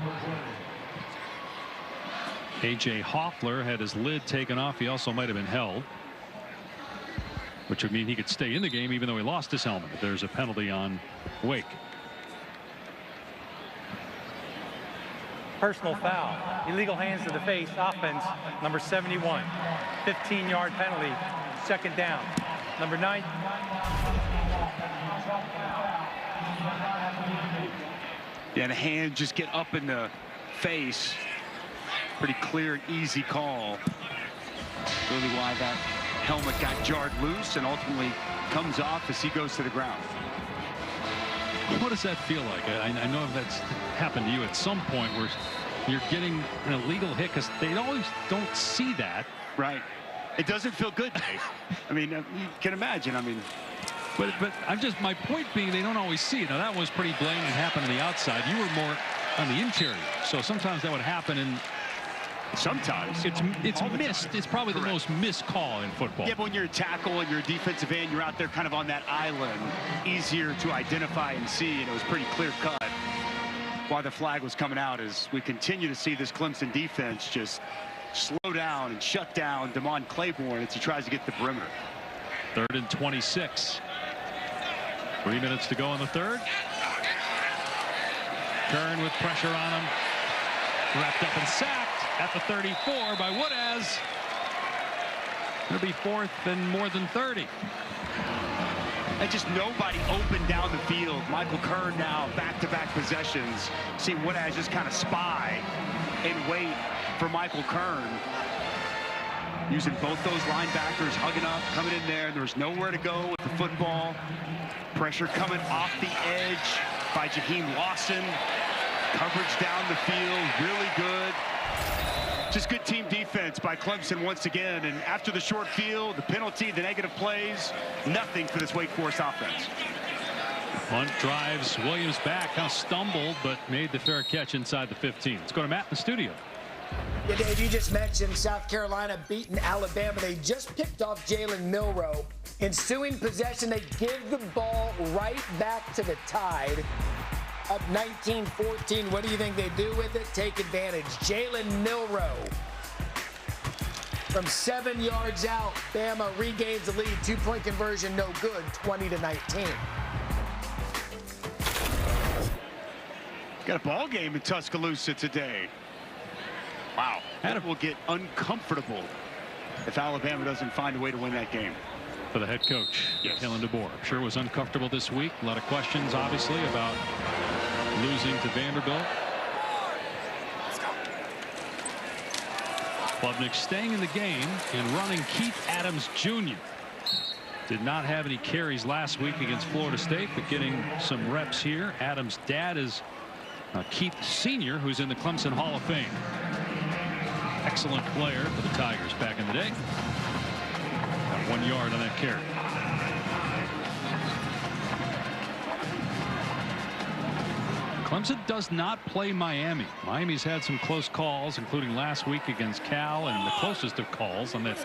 A.J. Hoffler had his lid taken off. He also might have been held, which would mean he could stay in the game even though he lost his helmet. There's a penalty on Wake. Personal foul. Illegal hands to the face. Offense, number 71. 15-yard penalty. Second down. Number 9. Yeah, the hand just get up in the face. Pretty clear and easy call. Really why that helmet got jarred loose and ultimately comes off as he goes to the ground. What does that feel like? I know that's happened to you at some point where you're getting an illegal hit because they always don't see that. Right. It doesn't feel good, Dave. I mean, you can imagine. I mean, but my point being, they don't always see it. Now that was pretty blatant and happened on the outside. You were more on the interior, so sometimes that would happen, and sometimes it's missed. It's probably the most missed call in football. Yeah, but when you're a tackle and you're a defensive end, you're out there kind of on that island, easier to identify and see, and it was pretty clear cut why the flag was coming out. As we continue to see this Clemson defense just slow down and shut down Damon Claiborne as he tries to get the perimeter. 3rd and 26. 3 minutes to go in the third. Kern with pressure on him. Wrapped up and sacked at the 34 by Woodaz. It'll be 4th and more than 30. And just nobody open down the field. Michael Kern now back-to-back possessions. See Woodaz just kind of spy and wait for Michael Kern. Using both those linebackers, hugging up, coming in there. There's nowhere to go with the football. Pressure coming off the edge by Jaheim Lawson. Coverage down the field, really good. Just good team defense by Clemson once again. And after the short field, the penalty, the negative plays, nothing for this Wake Forest offense. Punt drives Williams back, kind of stumbled, but made the fair catch inside the 15. Let's go to Matt in the studio. Yeah, Dave, you just mentioned South Carolina beating Alabama. They just picked off Jalen Milroe. Ensuing possession, they give the ball right back to the Tide. Up 19-14. What do you think they do with it? Take advantage. Jalen Milroe from 7 yards out. Bama regains the lead. 2-point conversion, no good. 20-19. Got a ball game in Tuscaloosa today. Wow. That will get uncomfortable if Alabama doesn't find a way to win that game. For the head coach, yes. Kalen DeBoer. I'm sure it was uncomfortable this week. A lot of questions, obviously, about losing to Vanderbilt. Klubnik staying in the game and running Keith Adams Jr. Did not have any carries last week against Florida State, but getting some reps here. Adams' dad is Keith Sr., who's in the Clemson Hall of Fame. Excellent player for the Tigers back in the day. Got 1 yard on that carry. Clemson does not play Miami. Miami's had some close calls, including last week against Cal, and the closest of calls on that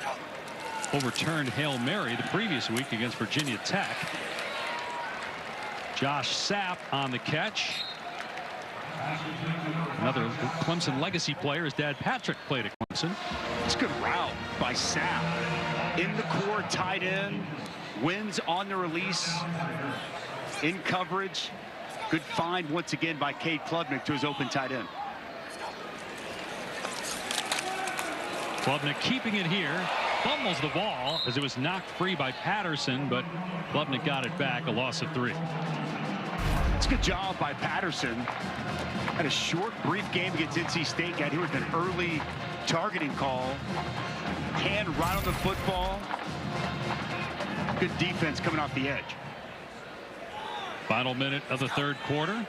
overturned Hail Mary the previous week against Virginia Tech. Josh Sapp on the catch. Another Clemson legacy player. His dad Patrick played at Clemson. It's a good route by Sapp. In the core, tight end. Wins on the release. In coverage. Good find once again by Cade Klubnik to his open tight end. Klubnik keeping it here. Fumbles the ball as it was knocked free by Patterson, but Klubnik got it back. A loss of 3. It's a good job by Patterson. Had a short, brief game against NC State. Got here with an early targeting call. Hand right on the football. Good defense coming off the edge. Final minute of the third quarter.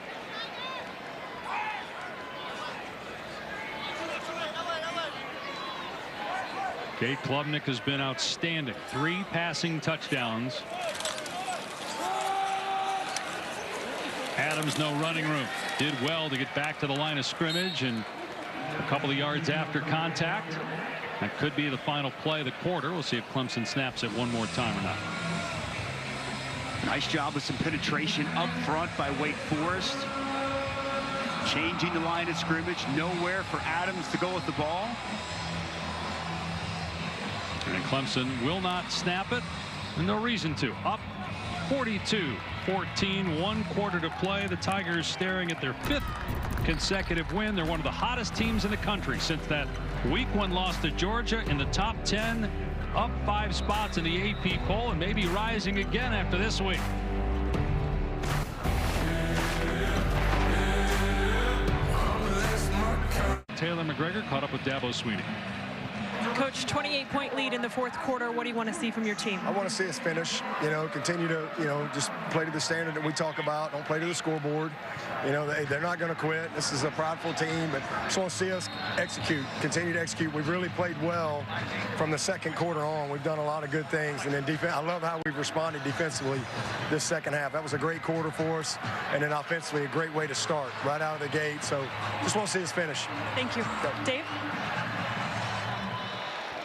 Cade Klubnik has been outstanding. 3 passing touchdowns. Adams, no running room. Did well to get back to the line of scrimmage and a couple of yards after contact. That could be the final play of the quarter. We'll see if Clemson snaps it one more time or not. Nice job with some penetration up front by Wake Forest. Changing the line of scrimmage. Nowhere for Adams to go with the ball. And Clemson will not snap it. And no reason to. Up 42-14. 1 quarter to play. The Tigers staring at their 5th consecutive win. They're one of the hottest teams in the country since that Week 1 loss to Georgia, in the top 10, up 5 spots in the AP poll, and maybe rising again after this week. Taylor McGregor caught up with Dabo Swinney. Coach, 28-point lead in the 4th quarter. What do you want to see from your team? I want to see us finish, continue to, just play to the standard that we talk about. Don't play to the scoreboard. They're not going to quit. This is a prideful team, but just want to see us execute, continue to execute. We've really played well from the 2nd quarter on. We've done a lot of good things. And then defense, I love how we've responded defensively this second half. That was a great quarter for us. And then offensively, a great way to start right out of the gate. So just want to see us finish. Thank you. Dave?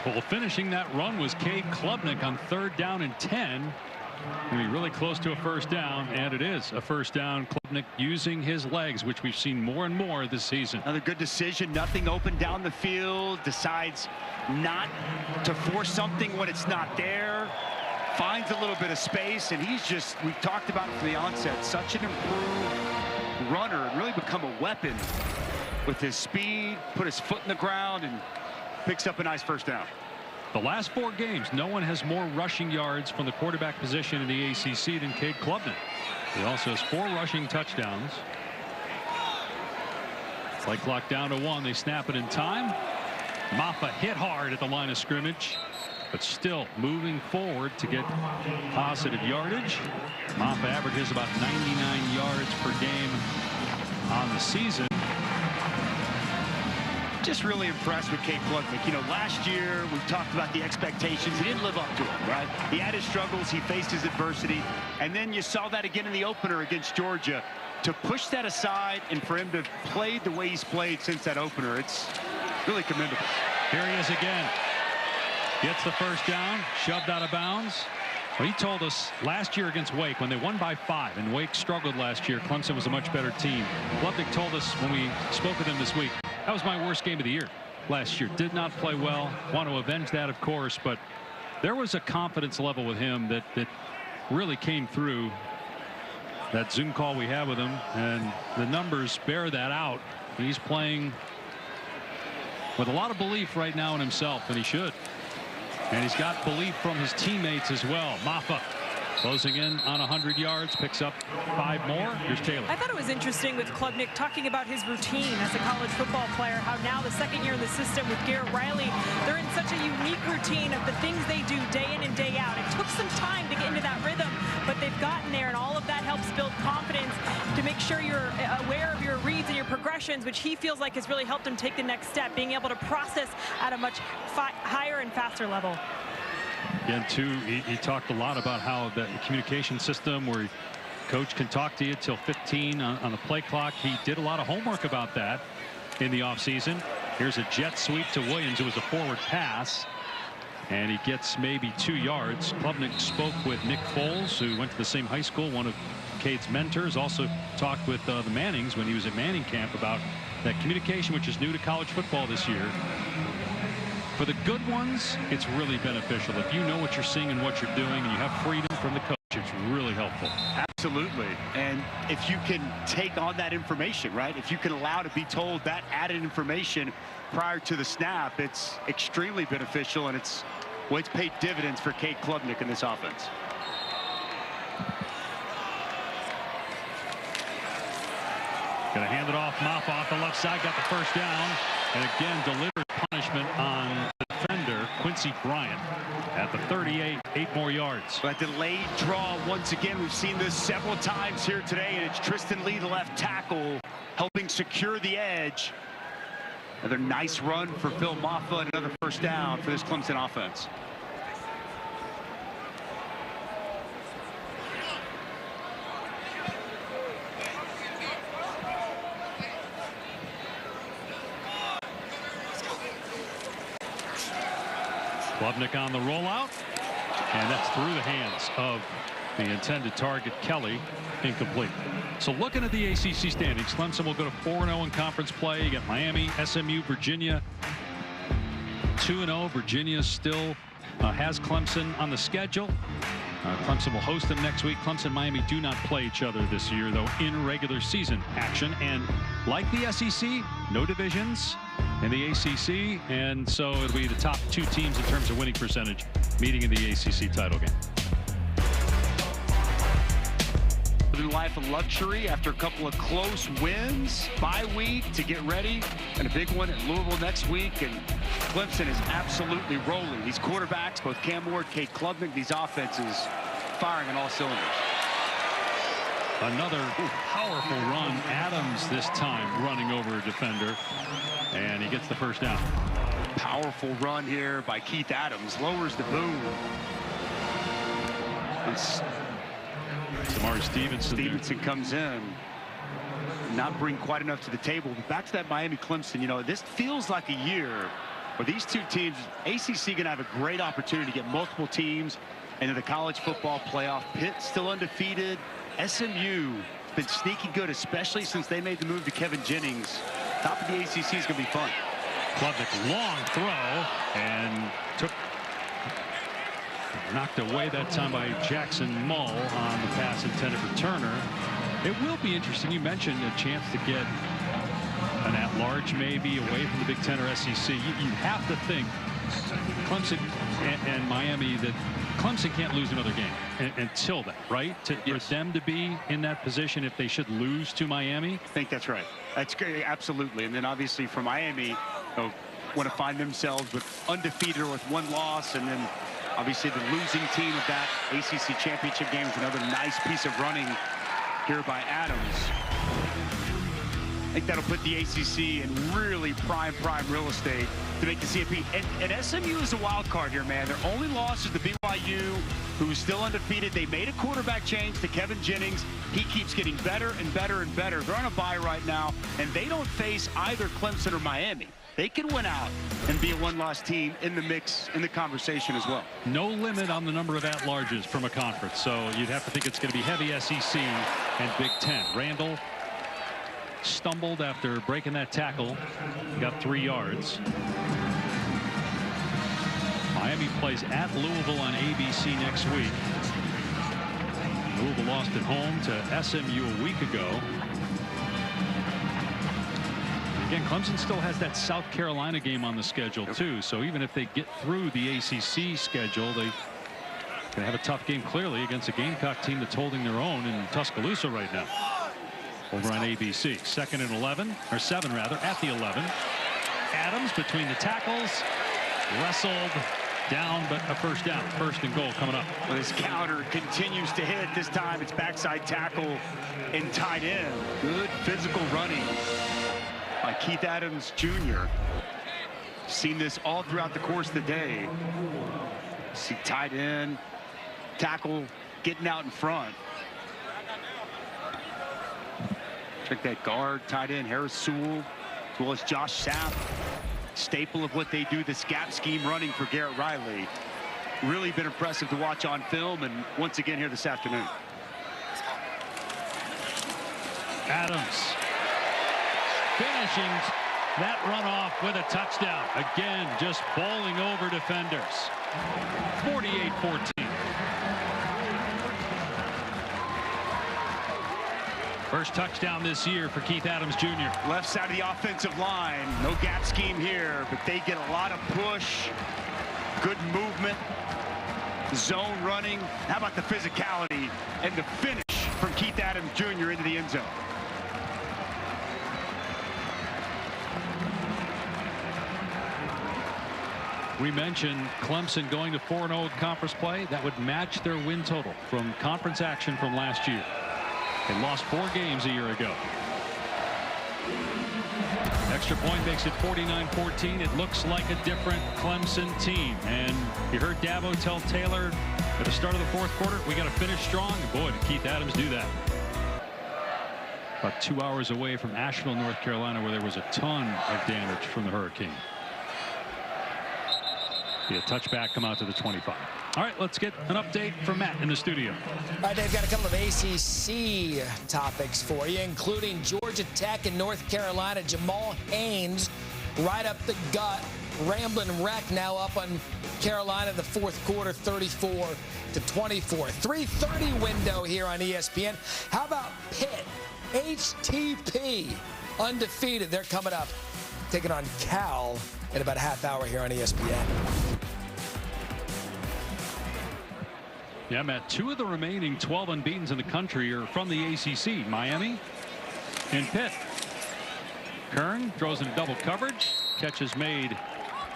Well, finishing that run was Cade Klubnik on 3rd down and 10. Going to be really close to a first down, and it is a first down. Klubnik using his legs, which we've seen more and more this season. Another good decision. Nothing open down the field. Decides not to force something when it's not there. Finds a little bit of space, and he's just, we've talked about it from the onset, such an improved runner and really become a weapon with his speed, put his foot in the ground, and picks up a nice first down. The last 4 games, no one has more rushing yards from the quarterback position in the ACC than Cade Klubnik. He also has 4 rushing touchdowns. Play clock down to 1. They snap it in time. Maffa hit hard at the line of scrimmage, but still moving forward to get positive yardage. Maffa averages about 99 yards per game on the season. Just really impressed with Cade Klubnik. Last year we talked about the expectations. He didn't live up to them, right? He had his struggles. He faced his adversity. And then you saw that again in the opener against Georgia. To push that aside and for him to play the way he's played since that opener, it's really commendable. Here he is again. Gets the first down, shoved out of bounds. Well, he told us last year against Wake, when they won by 5, and Wake struggled last year, Clemson was a much better team. Klubnik told us when we spoke with him this week, that was my worst game of the year last year. Did not play well. Want to avenge that, of course, but there was a confidence level with him that really came through that Zoom call we had with him, and the numbers bear that out. He's playing with a lot of belief right now in himself, and he should. And he's got belief from his teammates as well. Maffa closing in on 100 yards, picks up 5 more. Here's Taylor. I thought it was interesting with Klubnik talking about his routine as a college football player, how now the 2nd year in the system with Garrett Riley, they're in such a unique routine of the things they do day in and day out. It took some time to get into that rhythm, but they've gotten there, and all of that helps build confidence to make sure you're aware of your reads and your progressions, which he feels like has really helped him take the next step, being able to process at a much higher and faster level. Again, too, he talked a lot about how the communication system where coach can talk to you till 15 on the play clock. He did a lot of homework about that in the offseason. Here's a jet sweep to Williams. It was a forward pass, and he gets maybe 2 yards. Klubnik spoke with Nick Foles, who went to the same high school, one of Cade's mentors. Also talked with the Mannings when he was at Manning camp about that communication, which is new to college football this year. For the good ones, it's really beneficial. If you know what you're seeing and what you're doing, and you have freedom from the coach, it's really helpful. Absolutely. And if you can take on that information, right? If you can allow to be told that added information prior to the snap, it's extremely beneficial, and it's paid dividends for Cade Klubnik in this offense. Gonna hand it off. Maffa off the left side, got the first down, and again delivered punishment on the defender Quincy Bryant at the 38. 8 more yards. But delayed draw once again. We've seen this several times here today, and it's Tristan Lee, the left tackle, helping secure the edge. Another nice run for Phil Maffa, and another first down for this Clemson offense. Klubnik on the rollout, and that's through the hands of the intended target, Kelly. Incomplete. So looking at the ACC standings, Clemson will go to 4-0 in conference play. You got Miami, SMU, Virginia 2-0. Virginia still has Clemson on the schedule. Clemson will host them next week. Clemson and Miami do not play each other this year, though, in regular season action. And like the SEC, no divisions in the ACC. And so it'll be the top 2 teams in terms of winning percentage meeting in the ACC title game. Living life of luxury after a couple of close wins. Bye week to get ready. And a big one at Louisville next week. And Clemson is absolutely rolling. These quarterbacks, both Cam Ward, Cade Klubnik, these offenses firing on all cylinders. Another powerful run. Adams this time running over a defender. And he gets the first down. Powerful run here by Keith Adams. Lowers the boom. It's Samari Stevenson comes in. Not bring quite enough to the table. But back to that Miami Clemson, you know, this feels like a year where these two teams, ACC going to have a great opportunity to get multiple teams into the college football playoff. Pitt still undefeated. SMU been sneaky good, especially since they made the move to Kevin Jennings. Top of the ACC is going to be fun. Klubnik, long throw, and knocked away that time by Jackson Mull on the pass intended for Turner. It will be interesting. You mentioned a chance to get an at-large maybe away from the Big Ten or SEC. You have to think Clemson and Miami that Clemson can't lose another game until that, right? For them to be in that position if they should lose to Miami. I think that's right. That's great, absolutely. And then obviously for Miami, want to find themselves with undefeated or with one loss, and then obviously the losing team of that ACC championship game is another nice piece of running here by Adams. I think that'll put the ACC in really prime real estate to make the CFP. And SMU is a wild card here, man. Their only loss is to BYU, who is still undefeated. They made a quarterback change to Kevin Jennings. He keeps getting better and better and better. They're on a bye right now, and they don't face either Clemson or Miami. They can win out and be a one-loss team in the mix, in the conversation as well. No limit on the number of at-larges from a conference, so you'd have to think it's going to be heavy SEC and Big Ten. Randall stumbled after breaking that tackle. Got 3 yards. Miami plays at Louisville on ABC next week. Louisville lost at home to SMU a week ago. Again, Clemson still has that South Carolina game on the schedule too, so even if they get through the ACC schedule, they can have a tough game clearly against a Gamecock team that's holding their own in Tuscaloosa right now. Over on ABC. 2nd and 11, or 7 rather, at the 11. Adams between the tackles, wrestled down, but a first down. 1st and goal coming up. Well, this counter continues to hit. This time it's backside tackle and tight end. Good physical running by Keith Adams Jr. Seen this all throughout the course of the day. See tight end, tackle getting out in front. Check that guard, tight end Harris Sewell, as well as Josh Sapp. Staple of what they do, this gap scheme running for Garrett Riley. Really been impressive to watch on film, and once again here this afternoon. Adams finishing that runoff with a touchdown. Again, just bowling over defenders. 48-14. First touchdown this year for Keith Adams Jr. Left side of the offensive line. No gap scheme here, but they get a lot of push. Good movement. Zone running. How about the physicality and the finish from Keith Adams Jr. into the end zone? We mentioned Clemson going to 4-0 conference play. That would match their win total from conference action from last year. They lost 4 games a year ago. Extra point makes it 49-14. It looks like a different Clemson team. And you heard Dabo tell Taylor at the start of the 4th quarter, we got to finish strong. And boy, did Keith Adams do that. About 2 hours away from Asheville, North Carolina, where there was a ton of damage from the hurricane. Be a touchback, come out to the 25. All right, let's get an update from Matt in the studio. All right, Dave, got a couple of ACC topics for you, including Georgia Tech and North Carolina. Jamal Haynes right up the gut. Ramblin' wreck now up on Carolina in the fourth quarter, 34-24. 3:30 window here on ESPN. How about Pitt? HTP, undefeated. They're coming up, taking on Cal in about a half hour here on ESPN. Yeah, Matt, 2 of the remaining 12 unbeatens in the country are from the ACC, Miami and Pitt. Kern throws in double coverage. Catch is made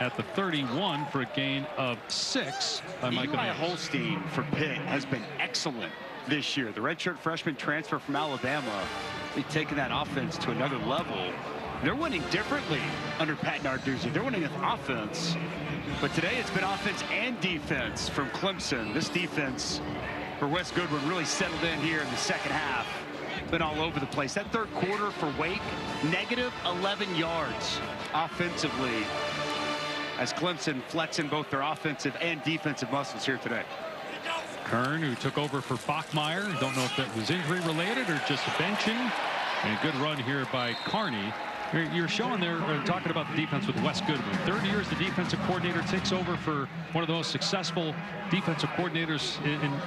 at the 31 for a gain of 6 by Micah Eli Mills. Holstein for Pitt has been excellent this year. The redshirt freshman transfer from Alabama, they've taken that offense to another level. They're winning differently under Pat Narduzzi. They're winning with offense, but today it's been offense and defense from Clemson. This defense for Wes Goodwin really settled in here in the second half. Been all over the place. That third quarter for Wake, negative 11 yards offensively, as Clemson flexing both their offensive and defensive muscles here today. Kern, who took over for Bachmeier. Don't know if that was injury related or just benching. And a good run here by Carney. You're showing there, talking about the defense with Wes Goodwin. 3rd year as the defensive coordinator, takes over for one of the most successful defensive coordinators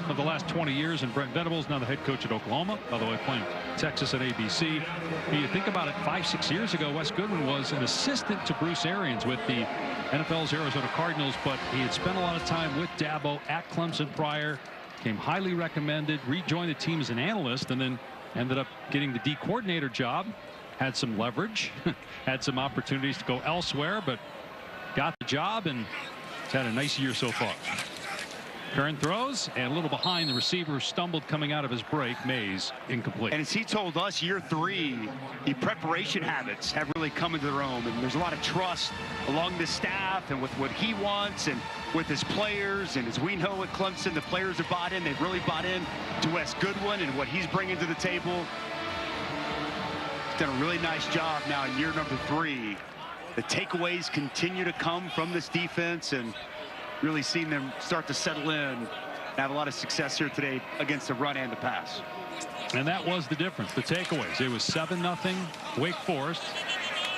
of the last 20 years. And Brent Venables, now the head coach at Oklahoma, by the way, playing Texas at ABC. You think about it, 5-6 years ago, Wes Goodwin was an assistant to Bruce Arians with the NFL's Arizona Cardinals, but he had spent a lot of time with Dabo at Clemson prior, came highly recommended, rejoined the team as an analyst, and then ended up getting the D coordinator job. Had some leverage, had some opportunities to go elsewhere, but got the job and has had a nice year so far. Kern throws, and a little behind, the receiver stumbled coming out of his break. Mays incomplete. And as he told us, year 3, the preparation habits have really come into their own, and there's a lot of trust along the staff and with what he wants and with his players. And as we know at Clemson, the players have bought in. They've really bought in to Wes Goodwin and what he's bringing to the table. Done a really nice job now in year number 3. The takeaways continue to come from this defense, and really seen them start to settle in and have a lot of success here today against the run and the pass. And that was the difference, the takeaways. It was 7-0 Wake Forest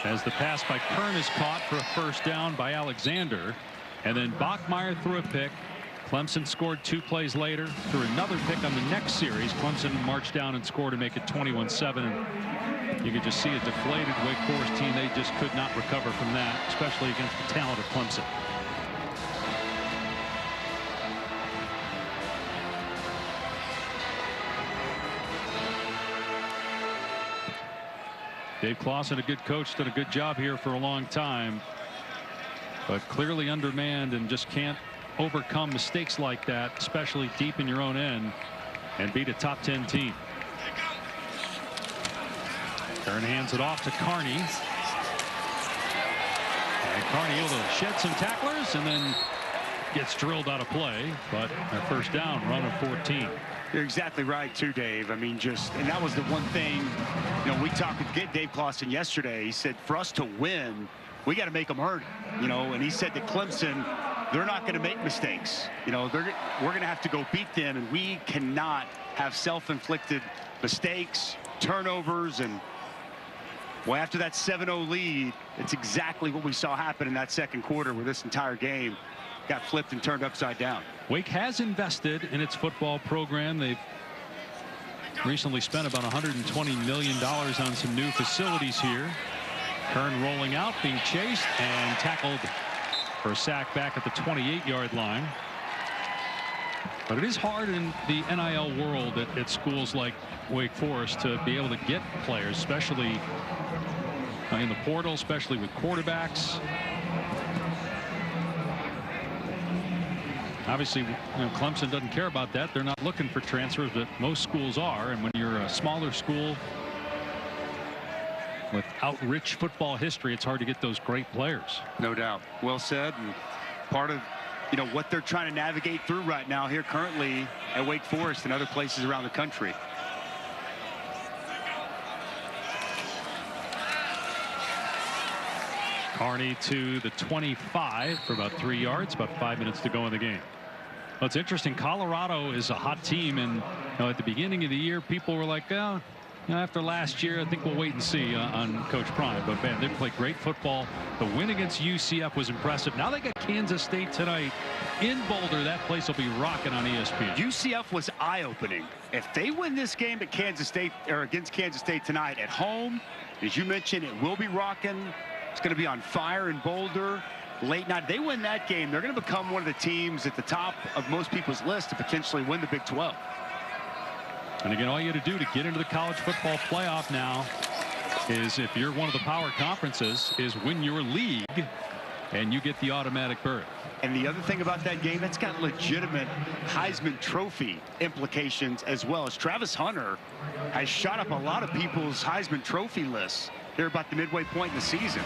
as the pass by Kern is caught for a first down by Alexander, and then Bachmeier threw a pick. Clemson scored 2 plays later, threw another pick on the next series. Clemson marched down and scored to make it 21-7. You could just see a deflated Wake Forest team. They just could not recover from that, especially against the talent of Clemson. Dave Clawson, a good coach, done a good job here for a long time, but clearly undermanned and just can't overcome mistakes like that, especially deep in your own end, and beat a top 10 team. Kern hands it off to Carney. And Carney able to shed some tacklers and then gets drilled out of play, but a first down, run of 14. You're exactly right, too, Dave. I mean, and that was the one thing, we talked with Dave Clawson yesterday. He said, for us to win, we got to make them earn it, and he said that Clemson, they're not going to make mistakes. We're going to have to go beat them, and we cannot have self-inflicted mistakes, turnovers, and well, after that 7-0 lead, it's exactly what we saw happen in that second quarter, where this entire game got flipped and turned upside down. Wake has invested in its football program. They've recently spent about $120 million on some new facilities here. Kern rolling out, being chased and tackled for a sack back at the 28-yard line. But it is hard in the NIL world at schools like Wake Forest to be able to get players, especially in the portal, especially with quarterbacks. Obviously, Clemson doesn't care about that. They're not looking for transfers, but most schools are. And when you're a smaller school without rich football history, it's hard to get those great players. No doubt. Well said. And part of what they're trying to navigate through right now here currently at Wake Forest and other places around the country. Carney to the 25 for about 3 yards, about 5 minutes to go in the game. Well, it's interesting. Colorado is a hot team, and at the beginning of the year, people were like, oh, after last year, I think we'll wait and see on Coach Prime. But man, they played great football. The win against UCF was impressive. Now they got Kansas State tonight in Boulder. That place will be rocking on ESPN. UCF was eye-opening. If they win this game at Kansas State or against Kansas State tonight at home, as you mentioned, it will be rocking. It's going to be on fire in Boulder. Late night. They win that game, they're going to become one of the teams at the top of most people's list to potentially win the Big 12. And again, all you got to do to get into the college football playoff now is, if you're one of the power conferences, is win your league and you get the automatic berth. And the other thing about that game, that's got legitimate Heisman Trophy implications as well. As Travis Hunter has shot up a lot of people's Heisman Trophy lists here about the midway point in the season.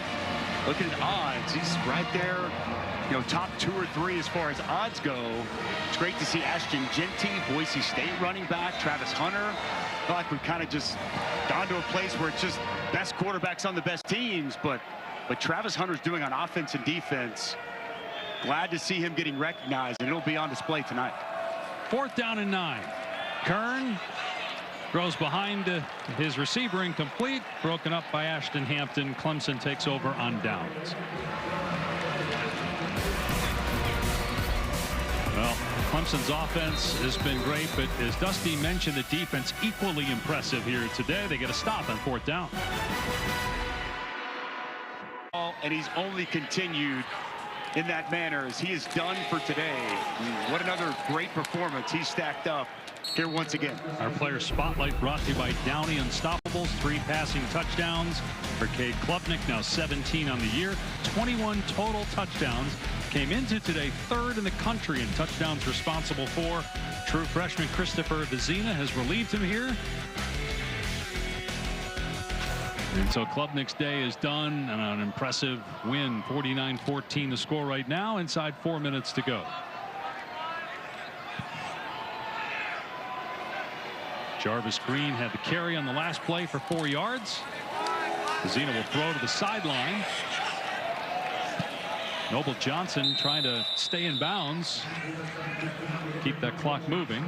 Looking at odds, he's right there, top 2 or 3 as far as odds go. It's great to see Ashton Genty, Boise State running back, Travis Hunter. I feel like we've kind of just gone to a place where it's just best quarterbacks on the best teams, but what Travis Hunter's doing on offense and defense, glad to see him getting recognized, and it'll be on display tonight. 4th down and 9. Kern throws behind his receiver, incomplete, broken up by Ashton Hampton. Clemson takes over on downs. Well, Clemson's offense has been great, but as Dusty mentioned, the defense equally impressive here today. They get a stop on 4th down. And he's only continued in that manner as he is done for today. What another great performance he stacked up here once again. Our player spotlight brought to you by Downey Unstoppables. 3 passing touchdowns for Cade Klubnik, now 17 on the year. 21 total touchdowns. Came into today 3rd in the country in touchdowns responsible for. True freshman Christopher Vizina has relieved him here. And so Klubnik's day is done, and an impressive win. 49-14 the score right now, inside 4 minutes to go. Jarvis Green had the carry on the last play for 4 yards. Vizina will throw to the sideline. Noble Johnson trying to stay in bounds, keep that clock moving.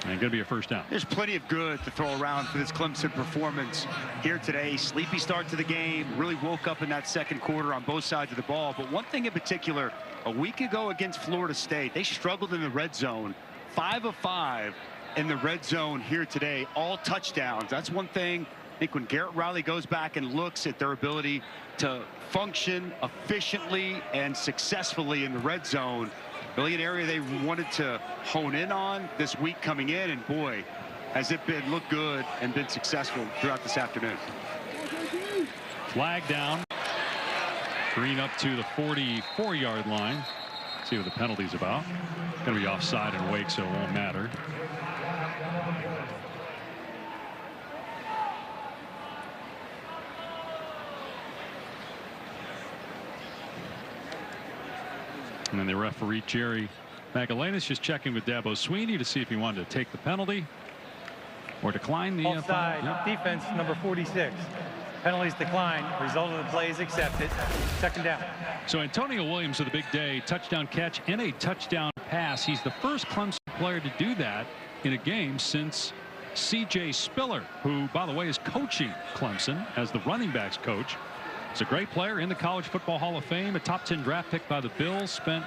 And going to be a 1st down. There's plenty of good to throw around for this Clemson performance here today. Sleepy start to the game. Really woke up in that 2nd quarter on both sides of the ball. But one thing in particular, a week ago against Florida State, they struggled in the red zone. 5 of 5 in the red zone here today. All touchdowns. That's one thing. I think when Garrett Riley goes back and looks at their ability to function efficiently and successfully in the red zone, really an area they wanted to hone in on this week coming in, and boy, has it been looked good and been successful throughout this afternoon. Flag down. Green up to the 44-yard line. See what the penalty's about. Going to be offside and Wake, so it won't matter. And then the referee, Jerry Magdalena's, just checking with Dabo Sweeney to see if he wanted to take the penalty or decline the offside. Defense number 46. Penalties declined. Result of the play is accepted. 2nd down. So Antonio Williams with a big day, touchdown catch and a touchdown pass. He's the first Clemson player to do that in a game since C.J. Spiller, who, by the way, is coaching Clemson as the running backs coach. He's a great player in the College Football Hall of Fame, a top 10 draft pick by the Bills, spent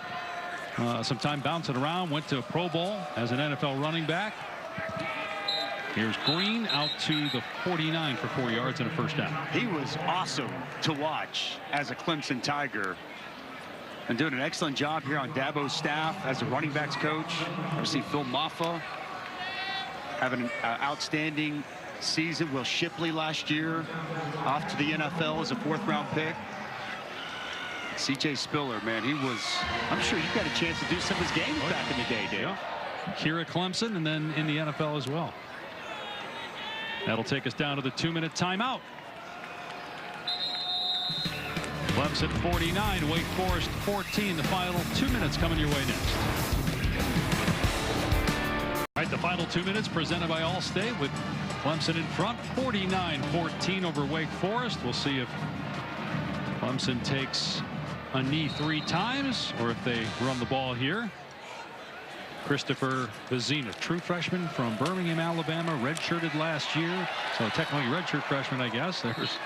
some time bouncing around, went to a Pro Bowl as an NFL running back. Here's Green out to the 49 for 4 yards and a 1st down. He was awesome to watch as a Clemson Tiger and doing an excellent job here on Dabo's staff as a running backs coach. Obviously, Phil Maffa having an outstanding season. Will Shipley last year off to the NFL as a 4th-round pick. C.J. Spiller, man, he was, I'm sure you got a chance to do some of his games back in the day, Dave. Yeah. Here at Clemson and then in the NFL as well. That'll take us down to the 2-minute timeout. Clemson 49, Wake Forest 14. The final 2 minutes coming your way next. All right, the final 2 minutes presented by Allstate with Clemson in front 49-14 over Wake Forest. We'll see if Clemson takes a knee 3 times or if they run the ball here. Christopher Vizina, true freshman from Birmingham, Alabama, redshirted last year. So technically redshirt freshman, I guess. There's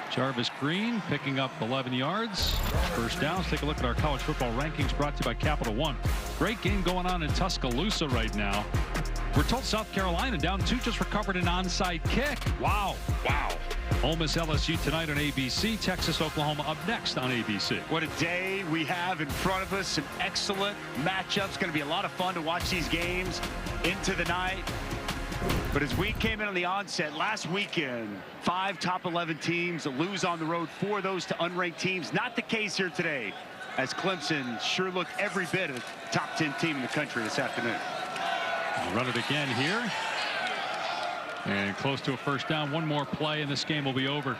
Jarvis Green picking up 11 yards. First down. Let's take a look at our college football rankings brought to you by Capital One. Great game going on in Tuscaloosa right now. We're told South Carolina down 2 just recovered an onside kick. Wow. Ole Miss LSU tonight on ABC. Texas Oklahoma up next on ABC. What a day we have in front of us. Some excellent matchups. Going to be a lot of fun to watch these games into the night. But as we came in on the onset last weekend, 5 top 11 teams lose on the road, 4 of those to unranked teams. Not the case here today, as Clemson sure looked every bit of top 10 team in the country this afternoon. Run it again here. And close to a first down. One more play and this game will be over.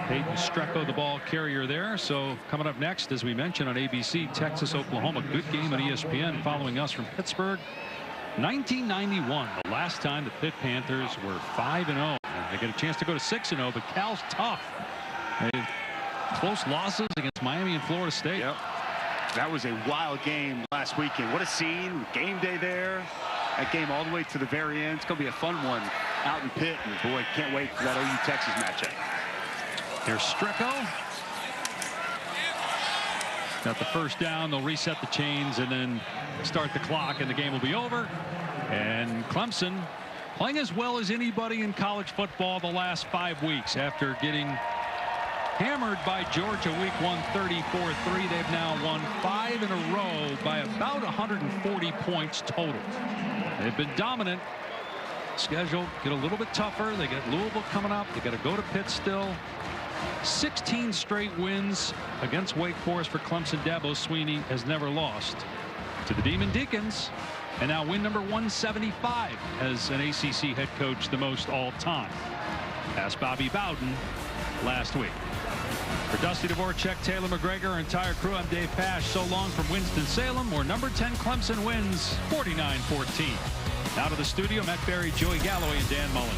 Peyton Strecco, the ball carrier there. So coming up next, as we mentioned on ABC, Texas, Oklahoma. Good game on ESPN following us from Pittsburgh. 1991, the last time the Pitt Panthers were 5-0. They get a chance to go to 6-0, but Cal's tough. They had close losses against Miami and Florida State. Yep. That was a wild game last weekend. What a scene. Game day there. That game all the way to the very end. It's going to be a fun one out in Pitt. And boy, can't wait for that OU Texas matchup. Here's Strecco. Got the first down. They'll reset the chains and then start the clock, and the game will be over. And Clemson playing as well as anybody in college football the last 5 weeks after getting hammered by Georgia week 1, 34-3. They've now won 5 in a row by about 140 points total. They've been dominant. Schedule get a little bit tougher. They got Louisville coming up. They got to go to Pitt still. 16 straight wins against Wake Forest for Clemson. Dabo Swinney has never lost to the Demon Deacons. And now win number 175 as an ACC head coach, the most all time. Asked Bobby Bowden last week. For Dusty Dvorak, Taylor McGregor, our entire crew, I'm Dave Pasch. So long from Winston-Salem, where number 10 Clemson wins 49-14. Now to the studio, Matt Berry, Joey Galloway, and Dan Mullen.